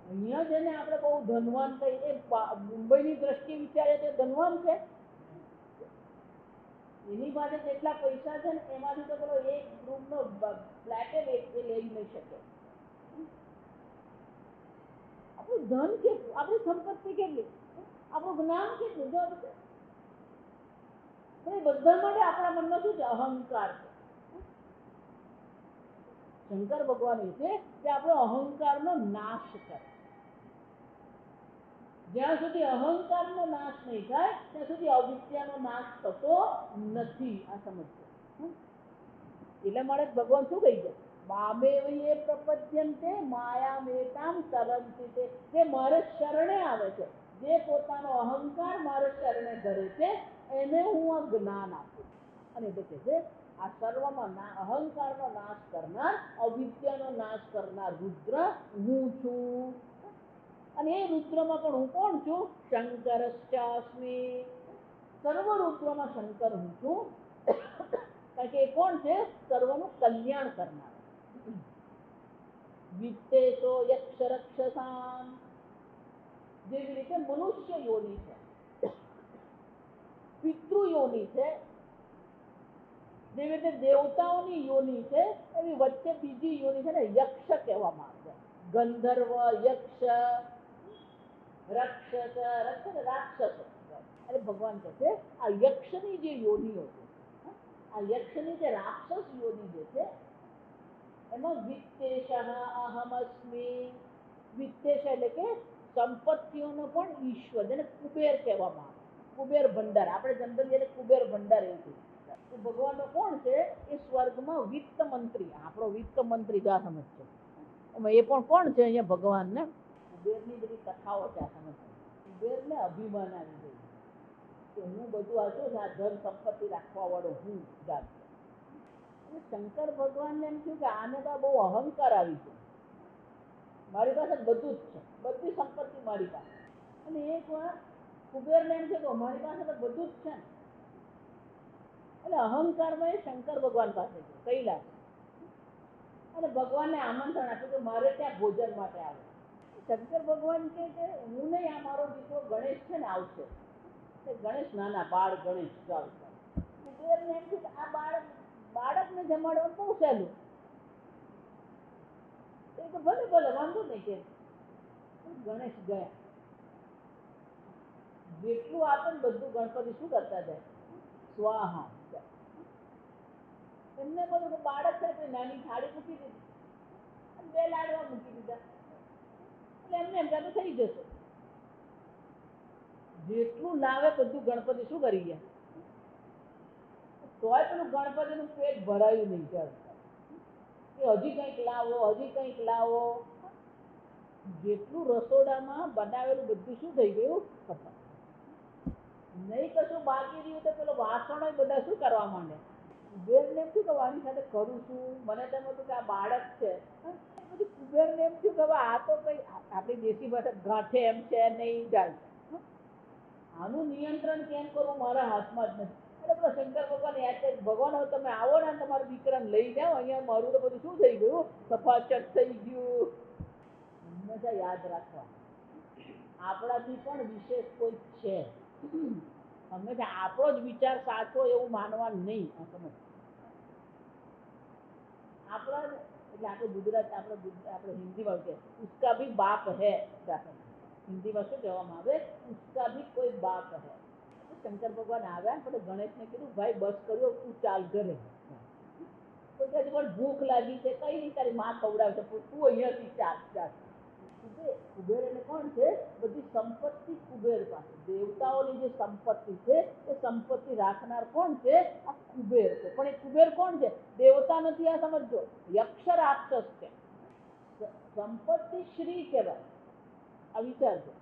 અહીંયા જેને આપણે બહુ ધનવાન કહીએ મુંબઈની દ્રષ્ટિએ વિચારીએ તો ધનવાન છે એની પાસે જેટલા પૈસા છે ને એમાંથી તો પેલો એક રૂમનો ફ્લેટ એ લઈ નહીં શકે આપણું ધન કેટલું આપણી સંપત્તિ કેટલી આપણું જ્ઞાન કેટલું જો એ બધા માટે આપણા મનમાં શું છે અહંકાર છે શંકર ભગવાન એ છે કે આપણો અહંકારનો નાશ કરે જ્યાં સુધી અહંકારનો નાશ નહીં થાય ત્યાં સુધી અવિદ્યાનો નાશ થતો નથી. આ સમજજો. એટલે મારે ભગવાન શું કહી છે? મામેવયે પ્રપદ્યન્તે માયામેતામ તરંતિ તે. જે મારે શરણે આવે છે, જે પોતાનો અહંકાર મારે શરણે ધરે છે, એને હું આ જ્ઞાન આપું. અને એટલે કે છે આ સર્વમાં અહંકારનો નાશ કરનાર, અવિદ્યાનો નાશ કરનાર રુદ્ર હું છું. અને એ રુદ્રમાં પણ હું કોણ છું? શંકરશ્ચાસ્મિ. સર્વ રુદ્રમાં શંકર હું છું. કારણ કે એ કોણ છે? સર્વનું કલ્યાણ કરનાર. વિત્તેશો યક્ષ રક્ષસામ. જેવી રીતે મનુષ્ય યોની છે, પિતૃ યોની છે, જેવી રીતે દેવતાઓની યોની છે, એવી વચ્ચે બીજી યોની છે ને યક્ષ કહેવામાં આવે છે. ગંધર્વ, યક્ષ, રાક્ષસ. એટલે ભગવાન કહે છે આ યક્ષની જે યોનિઓ છે, આ યક્ષની જે રાક્ષસ યોની જે છે, એમાં વિત્તેશ અહમસ્મિ. વિત્તેશ એટલે કે સંપત્તિઓનો પણ ઈશ્વર, જેને કુબેર કહેવામાં આવે. કુબેર ભંડાર, આપણે જનરલી એને કુબેર ભંડાર એવું કહીએ. ભગવાનનો કોણ છે? એ સ્વર્ગમાં વિત્ત મંત્રી, આપણો વિત્ત મંત્રી જા સમજશે. એમાં એ પણ કોણ છે? અહીંયા ભગવાનને કુબેરની બધી કથાઓ છે. આ સમજશે. કુબેરને અભિમાન આવી ગયું કે હું બધું આછું છે, આ ધન સંપત્તિ રાખવા વાળો હું જાત. શંકર ભગવાનને એમ થયું કે આને તો બહુ અહંકાર આવી ગયો, મારી પાસે બધું જ છે, બધી સંપત્તિ મારી પાસે. અને એક વાર કુબેરને એમ છે કે મારી પાસે તો બધું જ છે ને. એટલે અહંકારમાં એ શંકર ભગવાન પાસે છે, કૈલાસ. અને ભગવાનને આમંત્રણ આપ્યું કે મારે ત્યાં ભોજન માટે આવે. શંકર ભગવાન કે હું નહીં, આ મારો દીકરો ગણેશ છે ને આવશે. ગણેશ નાના બાળ ગણેશ આવશે. કુબેરને એમ થયું કે આ બાળકને જમાડવા બહુ સહેલું. એ તો ભલે ભલે વાંધો નહીં કે. ગણેશ ગયા. જેટલું આપે ને બધું ગણપતિ શું કરતા જાય? સ્વાહા. એમને બધું બાળક છે, નાની થાળી મૂકી દીધી, બે લાડવા મૂકી દીધા, એટલે એમને એમ કે થઈ જશે. જેટલું લાવે બધું ગણપતિ શું કરી ગયા? તોય પેલું ગણપતિનું પેટ ભરાયું નહીં. કે હજી કંઈક લાવો, હજી કંઈક લાવો. જેટલું રસોડામાં બનાવેલું બધું શું થઈ ગયું? નહીં કશું બાકી રહ્યું તો પેલો વાસણો બધા શું કરવા માંડે? કુબેરને એમ થયું કે આની સાથે કરું છું, મને તેમ હતું કે આ બાળક છે. પછી કુબેરને એમ થયું કે હવે આ તો કઈ આપણી દેશી ભાષા ગાંઠે એમ છે નહીં, ચાલશે. આનું નિયંત્રણ કેમ કરવું મારા હાથમાં જ નથી. એટલે પેલા શંકર ભગવાન યાદ છે, ભગવાન હવે તમે આવો ને તમારા દીકરાને લઈ જાઓ, અહીંયા મારું તો બધું શું થઈ ગયું? સફાચટ થઈ ગયું. હંમેશા યાદ રાખવા, આપણાથી પણ વિશેષ કોઈ છે. હંમેશા આપણો જ વિચાર સાચો એવું માનવાનું નહીં. આપણા એટલે આપણે ગુજરાત, આપણે હિન્દીમાં કે ઉસકા ભી બાપ હૈ. હિન્દીમાં શું કહેવામાં આવે? ઉસકા ભી કોઈ બાપ હૈ. શંકર ભગવાન આવ્યા, પણ ગણેશને કીધું ભાઈ બસ કર્યો, તું ચાલ ઘરે. તો કે પણ ભૂખ લાગી છે, કઈ નહીં, તારી માં ખવડાવશે, તું અહીંયાથી ચાલ. કુબેર એટલે કોણ છે? બધી સંપત્તિ કુબેર પાસે. દેવતાઓની જે સંપત્તિ છે એ સંપત્તિ રાખનાર કોણ છે? આ કુબેર છે. પણ એ કુબેર કોણ છે? દેવતા નથી. આ સમજો, યક્ષ રાક્ષસ છે. સંપત્તિ શ્રી કહેવાય. આ વિચારજો.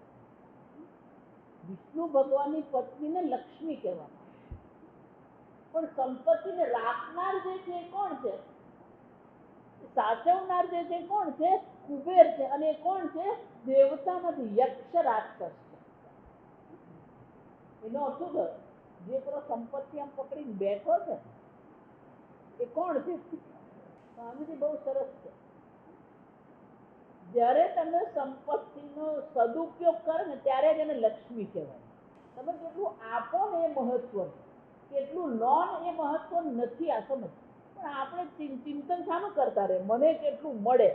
વિષ્ણુ ભગવાનની પત્નીને લક્ષ્મી કહેવામાં, પણ સંપત્તિને રાખનાર જે છે કોણ છે? સાચવનાર જે છે કોણ છે? કુબેર છે. અને કોણ છે? દેવતા નથી, યક્ષ રાક્ષસ છે. એનો અર્થ શું થયો? જે પેલો સંપત્તિ આમ પકડીને બેઠો છે એ કોણ છે? સ્વામીજી બહુ સરસ છે. જ્યારે તમે સંપત્તિનો સદુપયોગ કરો ને ત્યારે જ એને લક્ષ્મી કહેવાય. તમે કેટલું આપો ને એ મહત્વનું, કેટલું લો ને એ મહત્વ નથી. આ સમજ. પણ આપણે ચિંતન શાનું કરતા રહે? મને કેટલું મળે.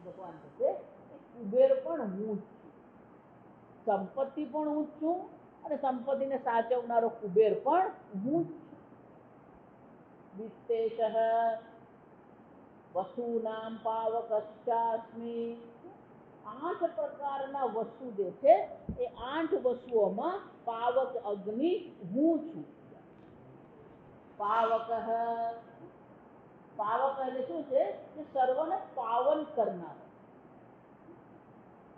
ભગવાન કહે કુબેર પણ હું જ છું, સંપત્તિ પણ હું જ છું, અને સંપત્તિને સાચવનારો કુબેર પણ હું જ છું. વિત્તેશ વસૂનામ પાવકશ્ચાસ્મિ. 8 પ્રકારના વસ્તુ જે છે એ 8 વસ્તુઓમાં પાવક અગ્નિ હું છું. પાવક પાવક એટલે શું છે કે સર્વને પાવન કરનાર.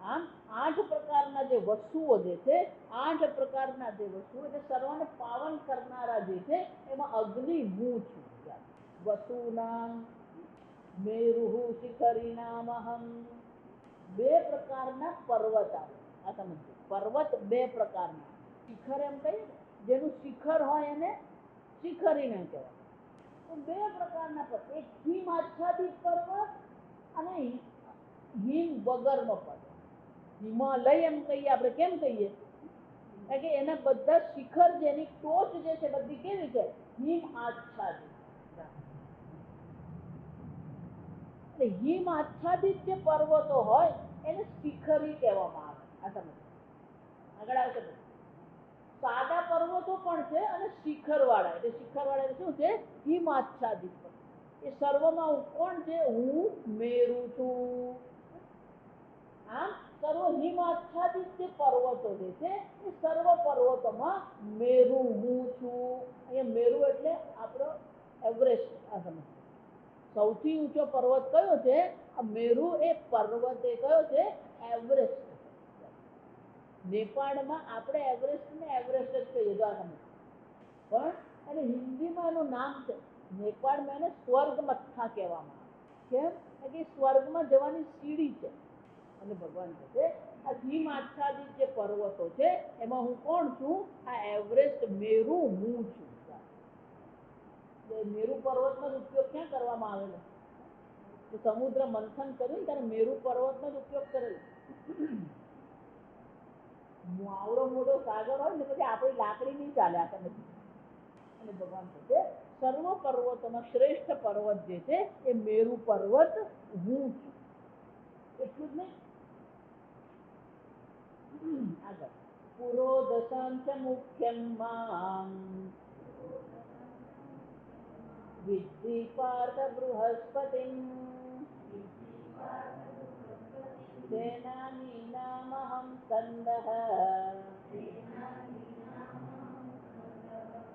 આમ 8 પ્રકારના જે વસ્તુઓ જે છે 8 પ્રકારના જે વસ્તુઓ એટલે સર્વને પાવન કરનારા જે છે એમાં અગ્નિ હું છું. વસુનામ મેરુહુ શિખરીનામહમ. 2 પ્રકારના પર્વત આવે. આ સમજો, પર્વત 2 પ્રકારના. શિખર એમ કહીએ જેનું શિખર હોય એને શિખરીને કહેવાય. તો 2 પ્રકારના પર્વત, એક હિમ આચ્છાદિત પર્વત અને હિમ વગરનો પર્વત. હિમાલય એમ કહીએ આપણે, કેમ કહીએ કે એના બધા શિખર જેની ટોચ જે છે બધી કેવી છે હિમ આચ્છાદિત. હિમ આચ્છાદિત જે પર્વતો હોય એને શિખરી કહેવામાં આવે. આ સમજો, આગળ આવશે. સાદા પર્વતો પણ છે અને શિખરવાળા, એટલે શિખરવાળા એટલે શું છે હિમ આચ્છાદિત. એ સર્વમાં કોણ છે હું મેરુ છું. આમ સર્વ હિમ આચ્છાદિત જે પર્વતો જે છે એ સર્વ પર્વતોમાં મેરુ હું છું. અહીંયા મેરુ એટલે આપણો એવરેસ્ટ. આ સમજ, સૌથી ઊંચો પર્વત કયો છે આ મેરુ. એ પર્વત એ કયો છે એવરેસ્ટ. નેપાળમાં આપણે એવરેસ્ટ ને એવરેસ્ટ જ કહીએ. પણ એને હિન્દીમાં એનું નામ છે, નેપાળમાં એને સ્વર્ગમથા કહેવામાં આવે. કેમ કે સ્વર્ગમાં જવાની સીડી છે. અને ભગવાન કહે છે આ હિમ આચ્છાદિત જે પર્વતો છે એમાં હું કોણ છું, આ એવરેસ્ટ મેરુ હું છું. મેરુ પર્વતનો ઉપયોગ ક્યાં કરવામાં આવેલો? તો સમુદ્ર મંથન કર્યું ત્યારે મેરુ પર્વતનો જ ઉપયોગ કરેલો. આવડો મોટો સાગર હોય ને પછી આપણી લાકડી નહીં ચાલે. આ સમજ. અને ભગવાન કહે છે સર્વ પર્વતોમાં શ્રેષ્ઠ પર્વત જે છે એ મેરુ પર્વત હું છું. એટલું જ નહીં, આગળ પુરોદશાંચ મુખ્યમ મામ વિદ્ધિ પાર્થ બૃહસ્પતિમ સેનાની નામહં સ્કંદઃ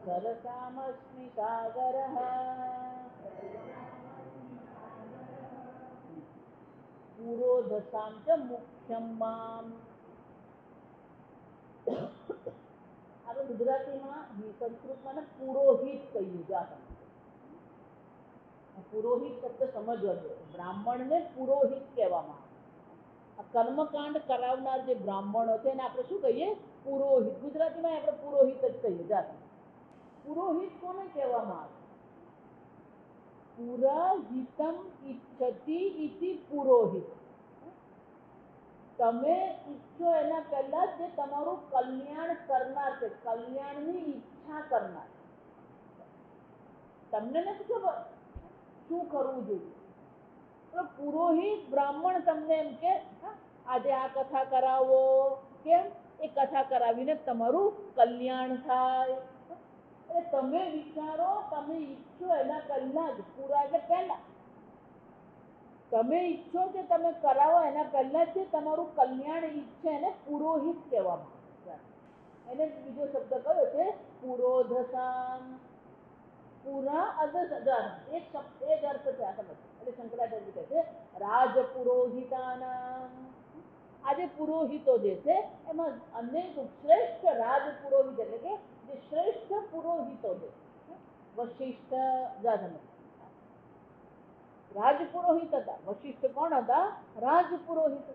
સરસામસ્મિ સાગરઃ. પુરોદશાં ચ મુખ્યમ મામ. આપણે ગુજરાતીમાં સંસ્કૃતમાં પુરોહિત કહ્યું છે. પુરોહિત શબ્દ સમજવા જોઈએ. બ્રાહ્મણને પુરોહિત કહેવામાં આવે. કર્મકાંડ કરાવનાર જે બ્રાહ્મણો છે એને આપણે શું કહીએ પુરોહિત. ગુજરાતીમાં આપણે પુરોહિત જ કહીએ. પુરોહિત કોને કહેવામાં આવે? પુરાહિતમ ઇચ્છતિ ઇતિ પુરોહિત. તમે ઈચ્છો એના પહેલા જે તમારું કલ્યાણ કરનાર છે, કલ્યાણની ઈચ્છા કરનાર. તમને નથી ખબર શું કરવું જોઈએ, તો પુરોહિત બ્રાહ્મણ તમને એમ કે આજે આ કથા કરાવો. કેમ? એ કથા કરાવીને તમારું કલ્યાણ થાય. એટલે તમે વિચારો, તમે ઈચ્છો એના પહેલા જ, પૂરા એટલે પહેલા તમે ઈચ્છો કે તમે કરાવો એના પહેલા જ તમારું કલ્યાણ ઈચ્છે એને પુરોહિત કહેવામાં આવે. એને બીજો શબ્દ કયો છે પુરોધસામ. પુરા અધસામ એક શબ્દ, એ જ અર્થ છે. આ સમજ. એટલે શંકરાચાર્ય કહે છે રાજપુરોહિતાનામ. આજે પુરોહિતો જે છે એમાં અનેક શ્રેષ્ઠ રાજપુરોહિત એટલે કે જે શ્રેષ્ઠ પુરોહિતો છે વશિષ્ઠ રાજપુરોહિત હતા. વશિષ્ઠ કોણ હતા? રાજપુરોહિત.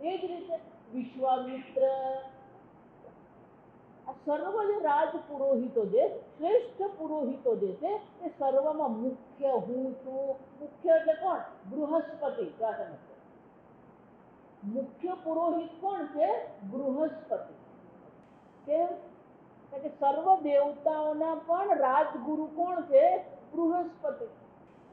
એ જ રીતે વિશ્વામિત્ર. આ સર્વ જે રાજપુરોહિતો જે શ્રેષ્ઠ પુરોહિતો જે છે એ સર્વમાં મુખ્ય હું છું. મુખ્ય એટલે કોણ? બૃહસ્પતિ. મુખ્ય પુરોહિત કોણ છે? બૃહસ્પતિ. કેમ કે સર્વ દેવતાઓના પણ રાજગુરુ કોણ છે? બૃહસ્પતિ.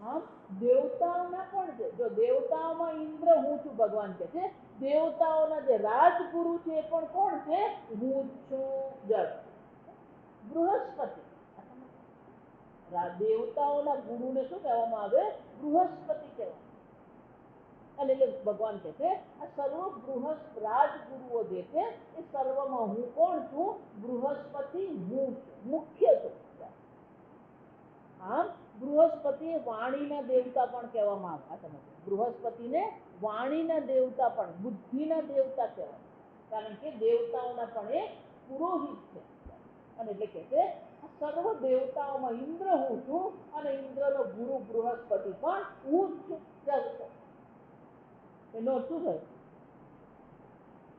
આમ દેવતાઓના પણ છે. જો દેવતાઓમાં ઇન્દ્ર હું છું ભગવાન કહે છે, દેવતાઓના જે રાજગુરુ છે એ પણ કોણ છે? હું છું બૃહસ્પતિ. દેવતાઓના ગુરુને શું કહેવામાં આવે? બૃહસ્પતિ કહેવામાં. અને એટલે ભગવાન કહે છે આ સર્વ બૃહસ્પ રાજગુરુઓ જે છે એ સર્વમાં હું કોણ છું? બૃહસ્પતિ હું છું, મુખ્ય છું. આમ બૃહસ્પતિ વાણીના દેવતા પણ કહેવામાં આવે. બૃહસ્પતિને વાણીના દેવતા પણ, બુદ્ધિના દેવતા કહેવાય, કારણ કે દેવતાઓના પણ એ પુરોહિત છે. અને એટલે કે છે સર્વ દેવતાઓમાં ઇન્દ્ર હું છું અને ઇન્દ્રનો ગુરુ બૃહસ્પતિ પણ હું જ છું. એનો શું થયું?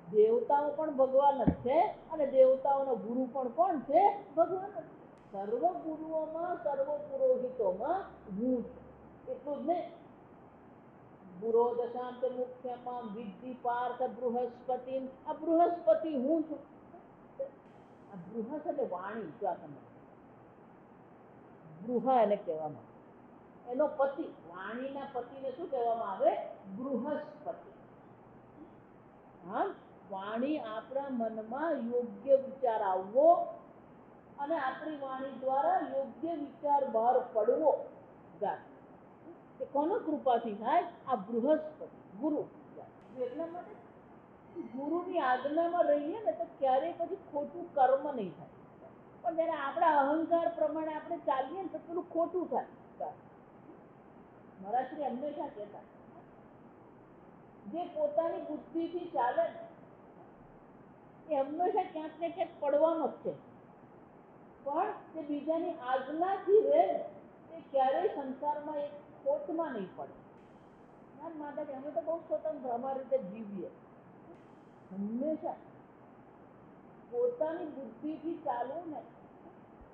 દેવતાઓ પણ ભગવાન જ છે અને દેવતાઓનો ગુરુ પણ કોણ છે? ભગવાન જ. સર્વ ગુરુઓમાં, સર્વ પુરોહિતોમાં હું છું. એટલું જ નહીં, ગુરો દશાંત મુખ્યમાં વિદ્ધિ પાર્થ બૃહસ્પતિ, આ બૃહસ્પતિ હું છું. આ બૃહસ્ એટલે વાણી. જો આ સમજ, બૃહા એને કહેવામાં આવે. એનો પતિ, વાણીના પતિને શું કહેવામાં આવે? બૃહસ્પતિ. હા, વાણી આપણા મનમાં યોગ્ય વિચાર આવવો અને આપણી વાણી દ્વારા યોગ્ય વિચાર બહાર પડવો, એ કોનો કૃપાથી થાય? આ બૃહસ્પતિ ગુરુ. એટલા માટે ગુરુની આજ્ઞામાં રહીએ ને તો ક્યારેય પછી ખોટું કર્મ નહીં થાય. પણ જયારે આપણા અહંકાર પ્રમાણે આપણે ચાલીએ ને તો પેલું ખોટું થાય. મારા શ્રી હંમેશા કહેતા, જે પોતાની બુદ્ધિથી ચાલે એ હંમેશા ક્યાંક ને ક્યાંક પડવાનો જ છે. પણ જે બીજાની આજ્ઞાથી રહે એ ક્યારેય સંસારમાં એક ખોટમાં નહીં પડે. માતાજી અમે તો બહુ સ્વતંત્ર, અમારી રીતે જીવીએ. હંમેશા પોતાની બુદ્ધિથી ચાલવું ને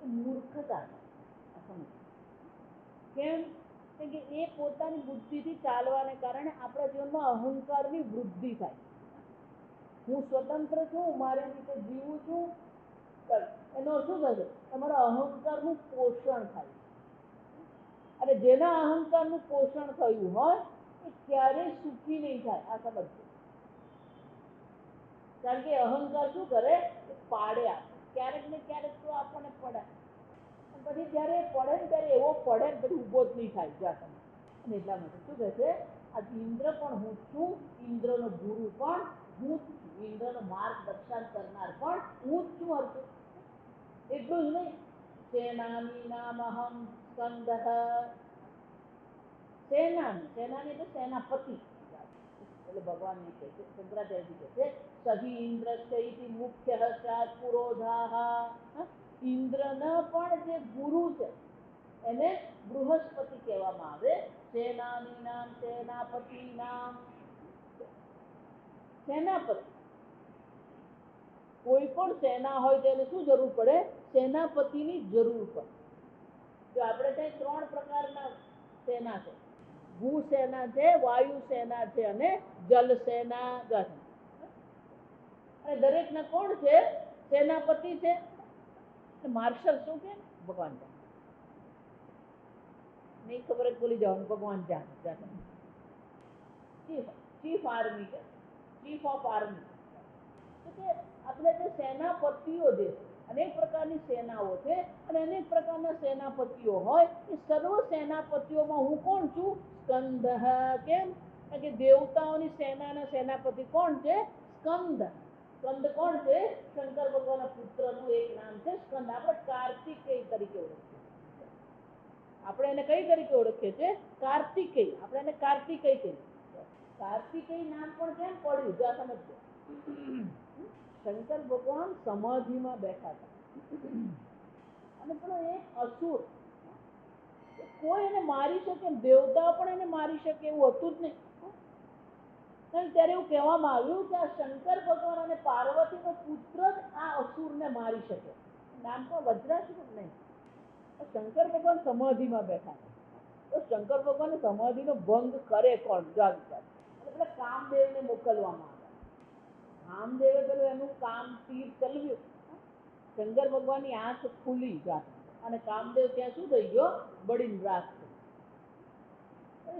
એ મૂર્ખતા. કેમ કે એ પોતાની બુદ્ધિથી ચાલવાને કારણે આપણા જીવનમાં અહંકારની વૃદ્ધિ થાય. હું સ્વતંત્ર છું, મારી રીતે જીવું છું, એનો શું થશે? તમારા અહંકારનું પોષણ થાય. અને જેના અહંકારનું પોષણ થયું હોય એ ક્યારેય સુખી નહીં થાય. આ સમજજો. કારણ કે અહંકાર શું કરે? એ પાડે આપે. ક્યારેક ને ક્યારેક તો આપણને પડે, પછી જયારે પડે ને ત્યારે એવો પડે ને પછી ઉભો જ નહીં થાય. જ્યાં અને એટલા માટે શું કહે છે? આ ઇન્દ્ર પણ હું છું, ઇન્દ્રનો ગુરુ પણ હું જ છું, ઇન્દ્રનો માર્ગદર્શન કરનાર પણ હું જ છું. અર્જુન એટલું જ નહીં, સેનાની નામ અહમ સ્કંદઃ. સેનાની, સેનાની એટલે સેનાપતિ. એટલે ભગવાન કહે છે, શંકરાચાર્યજી કહે છે સહી ઇન્દ્રસ્ય મુખ્ય સ્યાત્ પુરોધાઃ. ઇન્દ્રના પણ જે ગુરુ છે એને બૃહસ્પતિ કહેવામાં આવે. સેનાની નામ, સેનાપતિ નામ. સેનાપતિ, કોઈ પણ સેના હોય તો એને શું જરૂર પડે? સેનાપતિની જરૂર પડે. જો આપણે ત્યાં 3 પ્રકારના સેના છે. ભૂસેના છે, વાયુ સેના છે અને જલ સેના. અને દરેકના કોણ છે? સેનાપતિ છે. માર્શલ શું કે ભગવાન જાણે, નહીં ખબર જ બોલી જવાનું. ભગવાન જાણે. ચીફ આર્મી છે, ચીફ ઓફ આર્મી. આપણે જે સેનાપતિઓ જે અનેક પ્રકારની સેનાઓ છે અને અનેક પ્રકારના સેનાપતિઓ હોય એ સર્વ સેનાપતિઓમાં હું કોણ છું? સ્કંદઃ. કેમ? કારણ કે દેવતાઓની સેનાના સેનાપતિ કોણ છે? સ્કંદ. સ્કંદ કોણ છે? શંકર ભગવાનના પુત્રનું એક નામ છે સ્કંદ. આપણે કાર્તિકેય તરીકે ઓળખીએ. આપણે એને કઈ તરીકે ઓળખીએ છીએ? કાર્તિકેય. આપણે એને કાર્તિકેય કહીએ. કાર્તિકેય નામ પણ કેમ પડ્યું? જો આ સમજો. શંકર ભગવાન સમાધિમાં બેઠા હતા અને પેલો એક અસુર, કોઈ એને મારી શકે, દેવતા પણ એને મારી શકે એવું હતું જ નહીં. ત્યારે એવું કહેવામાં આવ્યું કે આ શંકર ભગવાન અને પાર્વતીનો પુત્ર જ આ અસુરને મારી શકે. નામ તો વજ્રાસુર નહીં. શંકર ભગવાન સમાધિમાં બેઠા તો શંકર ભગવાન સમાધિનો ભંગ કરે કોણ? જા વિચાર. એટલે પેલા કામદેવને મોકલવામાં આવે. કામદેવે પેલું એનું કામ તીર ચલાવ્યું, શંકર ભગવાનની આંખ ખુલી અને કામદેવ ત્યાં શું થઈ ગયો? બળીને રાખ થઈ.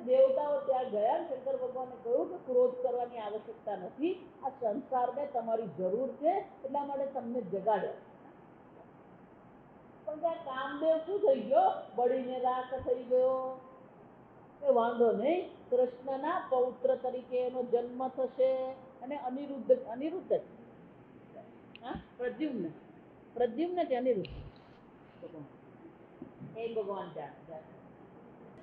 દેવતાઓ ત્યાં ગયા. શંકર ભગવાને કહ્યું કે ક્રોધ કરવાની આવશ્યકતા નથી, આ સંસારને તમારી જરૂર છે એટલા માટે તમને જગાડ્યા. પણ ત્યાં કામદેવ શું થઈ ગયો? બળીને રાખ થઈ ગયો. એ વાંધો નહીં, કૃષ્ણના પૌત્ર તરીકે એનો જન્મ થશે અને અનિરુદ્ધ હા પ્રદ્યુમ્ન કે અનિરુદ્ધ એ ભગવાન જાણે.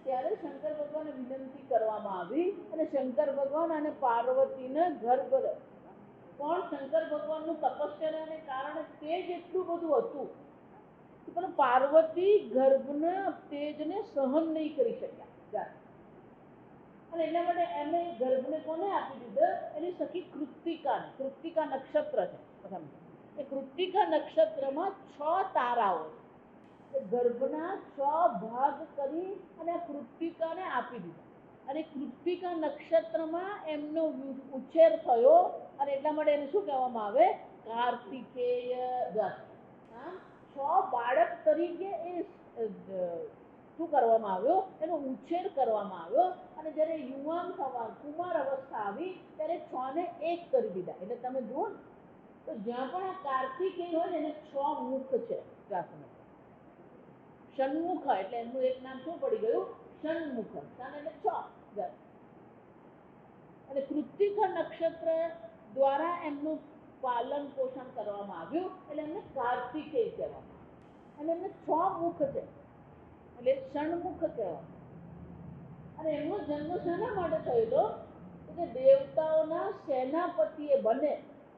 ત્યારે શંકર ભગવાનને વિનંતી કરવામાં આવી અને શંકર ભગવાન અને પાર્વતીને ગર્ભ પણ શંકર ભગવાનનું તપસ્યાને કારણે તેજ એટલું બધું હતું પણ પાર્વતી ગર્ભના તેજને સહન નહીં કરી શક્યા અને એટલા માટે એમને ગર્ભને કોને આપી દીધો? એની સખી કૃત્તિકાને. કૃત્તિકા નક્ષત્ર છે પ્રથમ. એ કૃત્તિકા નક્ષત્રમાં 6 તારાઓ છે. ગર્ભના 6 ભાગ કરી અને કૃત્તિકાને આપી દીધા અને કૃત્તિકા નક્ષત્રમાં એમનો ઉછેર થયો અને એટલા માટે એને શું કહેવામાં આવે? કાર્તિકેય દસ. 6 બાળક તરીકે એ શું કરવામાં આવ્યો? એનો ઉછેર કરવામાં આવ્યો અને જ્યારે યુવાન થવા કુમાર અવસ્થા આવી ત્યારે 6 ને 1 કરી દીધા. એટલે તમે જુઓ ને તો જ્યાં પણ આ કાર્તિકેય હોય ને એને 6 મુખ છે. ષણમુખ એટલે એમનું એક નામ શું પડી ગયું? ષણમુખ. એટલે 6. અને કૃત્તિકા નક્ષત્ર દ્વારા એમનું પાલન પોષણ કરવામાં આવ્યું એટલે એમને કાર્તિકેય કહેવામાં આવે અને એમને 6 મુખ છે એટલે ષણમુખ કહેવામાં. અને એમનો જન્મ શાના માટે થયેલો? કે દેવતાઓના સેનાપતિએ બને.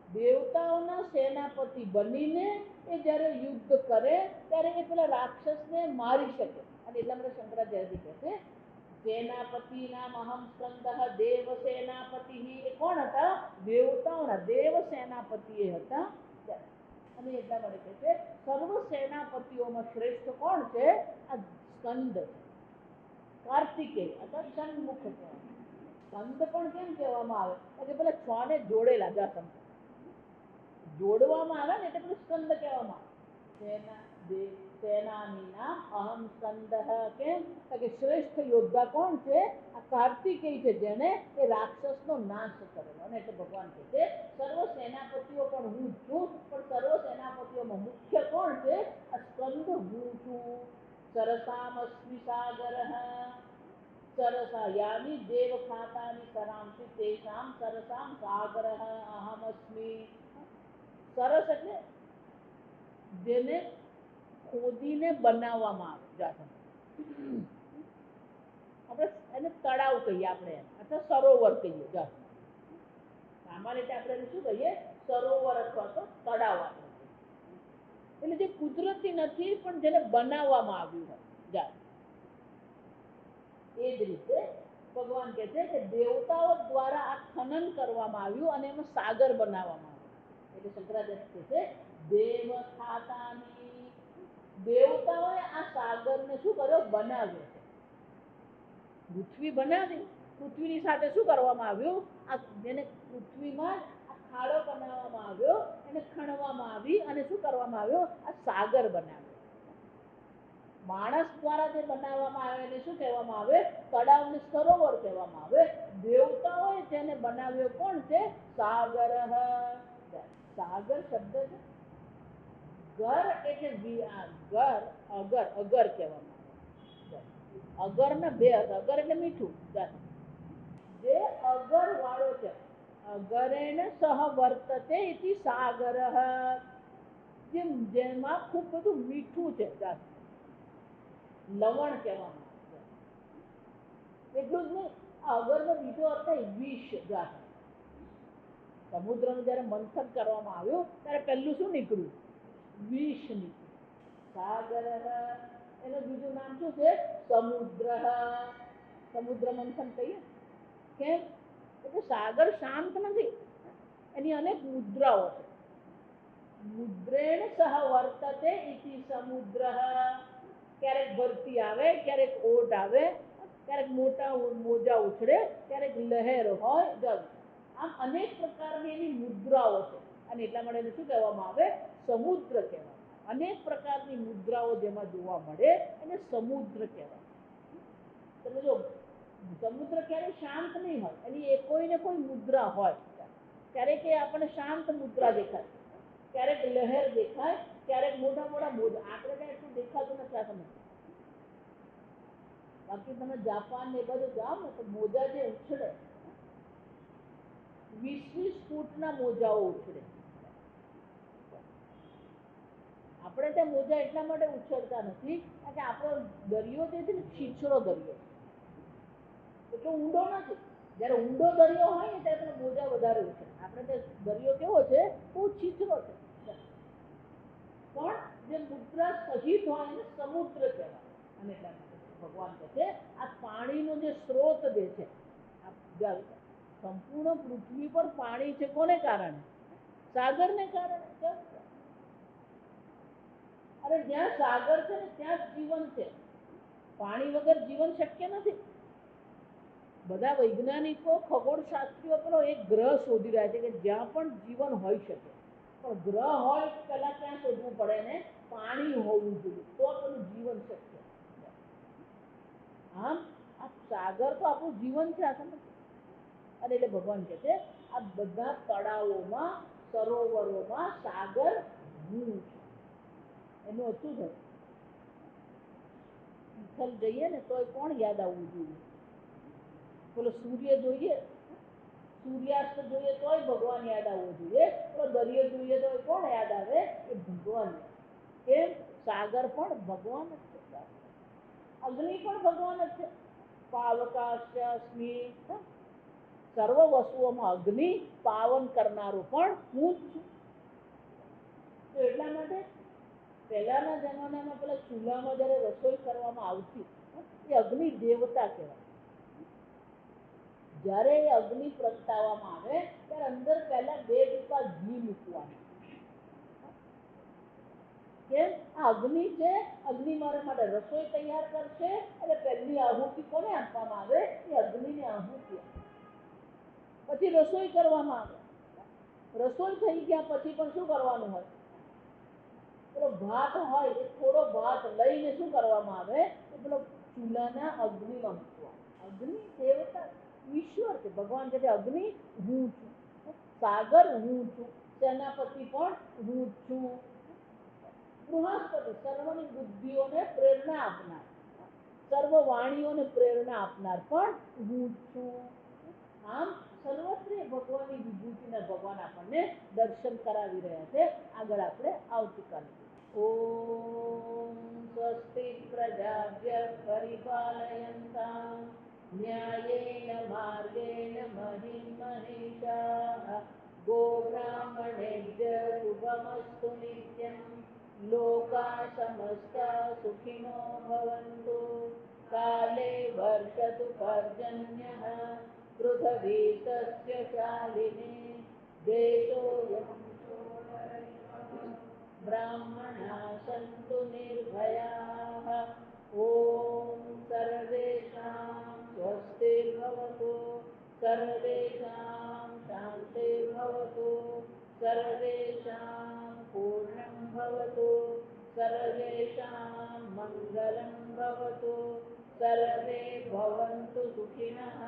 દેવતાઓના સેનાપતિ બનીને એ જ્યારે યુદ્ધ કરે ત્યારે એ પેલા રાક્ષસને મારી શકે અને એટલા માટે શંકરાચાર્યજી કહે છે સેનાપતિ નામ અહમ સ્કંદઃ દેવ સેનાપતિ. એ કોણ હતા? દેવતાઓના દેવ સેનાપતિ એ હતા અને એટલા માટે કહે છે સર્વ સેનાપતિઓમાં શ્રેષ્ઠ કોણ છે? આ સ્કંદ કાર્તિકેય અથવા ષણમુખ કહેવાય. સ્કંદ પણ કેમ કહેવામાં આવે? કે પેલા 6 ને જોડેલા જોડવામાં આવે ને એટલે પેલું સ્કંદ કહેવામાં આવે. સેનાની નામ અહમ સ્કંદઃ. કેમ? કે શ્રેષ્ઠ યોદ્ધા કોણ છે? આ કાર્તિકેય છે જેને એ રાક્ષસનો નાશ કરેલો. અને એટલે ભગવાન કહે છે સર્વ સેનાપતિઓ પણ હું છું પણ સર્વ સેનાપતિઓમાં મુખ્ય કોણ છે? આ સ્કંદ હું છું. સરસામસ્મિ સાગરઃ. સરસા યાની દેવ ખાતાની સરાંસી તેષામ સરસામ સાગરઃ અહમસ્મિ. સરસ એટલે જેને ખોદીને બનાવવામાં આવે. આપણે એને તળાવ કહીએ આપણે અથવા સરોવર કહીએ. સામાન્ય રીતે આપણે શું કહીએ? સરોવર અથવા તો તળાવ. એટલે જે કુદરતી નથી પણ જેને બનાવવામાં આવ્યું હોય. એ જ રીતે ભગવાન કહે છે કે દેવતાઓ દ્વારા આ ખનન કરવામાં આવ્યું અને એમાં સાગર બનાવવામાં આવ્યું. એટલે શંકરાચાર્ય કહે છે દેવ ખાતાની. દેવતાઓએ આ સાગરને શું કર્યો? બનાવ્યો. પૃથ્વી બનાવી. પૃથ્વીની સાથે શું કરવામાં આવ્યું? આ જેને પૃથ્વીમાં આ ખાડો બનાવવામાં આવ્યો એને ખણવામાં આવી અને શું કરવામાં આવ્યો? આ સાગર બનાવ્યો. માણસ દ્વારા જે બનાવવામાં આવે એને શું કહેવામાં આવે? તળાવને સરોવર કહેવામાં આવે. દેવતાઓએ જેને બનાવ્યો કોણ છે? સાગર. સાગર શબ્દ છે ઘર એટલે ઘર અગર કહેવામાં આવે. અગર ને 2 અગર એટલે મીઠું. જે અગર વાળો છે અગરેણ સહ વર્તતે ઇતિ સાગર. જેમાં ખૂબ બધું મીઠું છે. લવણ કહેવામાં આવે. એટલું જ નહીં, અગરનો બીજો અર્થ વિષ. સમુદ્રનું જયારે મંથન કરવામાં આવ્યું ત્યારે પહેલું શું નીકળ્યું? વિષ નીકળ્યું. સાગર એનું બીજું નામ શું છે? સમુદ્ર. સમુદ્ર મંથન કહીએ. કેમ? એટલે સાગર શાંત નથી, એની અનેક મુદ્રાઓ છે. મુદ્રેણ સહ વર્તતે ઇતિ સમુદ્ર. ક્યારેક ભરતી આવે, ક્યારેક ઓટ આવે, ક્યારેક મોટા મોજા ઉછળે, ક્યારેક લહેર હોય, જગ. આમ અનેક પ્રકારની એની મુદ્રાઓ છે અને એટલા માટે એને શું કહેવામાં આવે? સમુદ્ર કહેવાય. અનેક પ્રકારની મુદ્રાઓ જેમાં જોવા મળે એને સમુદ્ર કહેવાય. તમે જો સમુદ્ર ક્યારેય શાંત નહીં હોય, એની કોઈ ને કોઈ મુદ્રા હોય. ક્યારેક એ આપણને શાંત મુદ્રા દેખાય, ક્યારેક લહેર દેખાય, ક્યારેક મોટા મોટા મોજા. આપણે કઈ એટલું દેખાતું નથી આ સમુદ્ર. બાકી તમે જાપાન ને એ બધું જાઓ ને તો મોજા જે ઉછળે 20-20 ફૂટના મોજાઓ ઉછળે. આપણે ત્યાં મોજા એટલા માટે ઉછળતા નથી કારણ કે આપણો દરિયો જે છે ને છીછરો દરિયો એટલો ઊંડો નથી. જ્યારે ઊંડો દરિયો હોય ને ત્યારે તમે મોજા વધારે ઉછળે. આપણે ત્યાં દરિયો કેવો છે બહુ છીછરો છે પણ જે મુદ્રા સહિત હોય એને સમુદ્ર કહેવાય. અને એટલા માટે ભગવાન કહે છે આ પાણીનો જે સ્ત્રોત જે છે સંપૂર્ણ પૃથ્વી પર પાણી છે કોને કારણે? સાગરને કારણે. અરે જ્યાં સાગર છે ને ત્યાં જ જીવન છે. પાણી વગર જીવન શક્ય નથી. બધા વૈજ્ઞાનિકો ખગોળશાસ્ત્રીઓ પેલો એક ગ્રહ શોધી રહ્યા છે કે જ્યાં પણ જીવન હોઈ શકે. પણ ગ્રહ હોય પહેલા ક્યાં શોધવું પડે ને? પાણી હોવું જોઈએ તો પેલું જીવન શક્ય. આમ આ સાગર તો આપણું જીવન છે. આ સમજ. અને એટલે ભગવાન કહે છે આ બધા તળાવોમાં સરોવરોમાં સાગર હું છું. એનું ઓછું થયું. તિથલ જઈએ ને તો કોણ યાદ આવવું જોઈએ? પેલો સૂર્ય જોઈએ, સૂર્યાસ્ત જોઈએ તોય ભગવાન યાદ આવવું જોઈએ. તો દરિયો જોઈએ તો કોણ યાદ આવે? એ ભગવાન. કેમ? સાગર પણ ભગવાન જ છે. અગ્નિ પણ ભગવાન જ છે. પાવકાશ્મી સર્વ વસ્તુઓમાં અગ્નિ પાવન કરનારું પણ હું જ છું. તો એટલા માટે પહેલાના જમાનામાં પેલા ચૂલામાં જયારે રસોઈ કરવામાં આવતી એ અગ્નિ દેવતા કહેવાય. જ્યારે એ અગ્નિ પ્રગટાવવામાં આવે ત્યારે અંદર પહેલા 2 ટીપા ઘી મૂકવાનું. કેમ? આ અગ્નિ છે, અગ્નિ મારા માટે રસોઈ તૈયાર કરશે એટલે પહેલી આહુતિ કોને આપવામાં આવે? એ અગ્નિને આહુતિ. પછી રસોઈ કરવામાં આવે. રસોઈ થઈ ગયા પછી પણ શું કરવાનું હોય? પેલો ભાત હોય એ થોડો ભાત લઈને શું કરવામાં આવે? પેલો ચૂલાના અગ્નિમાં મૂકવાનો. અગ્નિ દેવતા ઈશ્વર છે. ભગવાન કહે છે અગ્નિ હું છું, સાગર હું છું, સેનાપતિ પણ હું છું, બૃહસ્પતિ સર્વની બુદ્ધિઓને પ્રેરણા આપનાર, સર્વ વાણીઓને પ્રેરણા આપનાર પણ હું છું. આમ સર્વત્રિય ભગવાનની વિભૂતિના ભગવાન આપણને દર્શન કરાવી રહ્યા છે. આગળ આપણે આવતીકાલે. ઓમ સ્વસ્તિ પ્રજાભ્યઃ પરિપાલયન્તાં ન્યાયેન માર્ગેણ મહિં મહિષાઃ ગોબ્રાહ્મણેભ્યઃ શુભમસ્તુ નિત્યં લોકાઃ સમસ્તા સુખિનો ભવन्तુ કાલે વર્ષતુ પર્જન્યઃ પૃથ્વી સસ્યશાલિની દેશોऽયં બ્રાહ્મણાः સन्तु निर्भयाः ॐ सर्वेषां स्वस्तिर्भवतु सर्वेषां शान्तिर्भवतु सर्वेषां पूर्णं भवतु सर्वेषां मङ्गलं भवतु सर्वे भवन्तु सुखिनः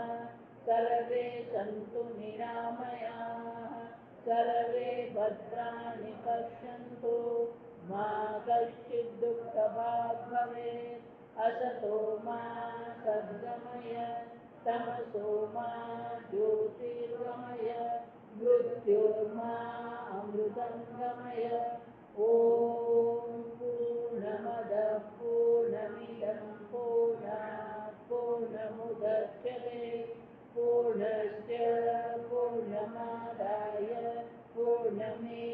सर्वे सन्तु निरामयाः सर्वे भद्राणि पश्यन्तु मा कश्चित् दुःखभाग् भवेत् असतो मा सद्गमय तमसो मा ज्योतिर्गमय मृत्योर्मा अमृतं गमय ॐ पूर्णमदः पूर्णमिदं पूर्णात् पूर्णमुदच्यते पूर्णस्य पूर्णमादाय पूर्णमेवावशिष्यते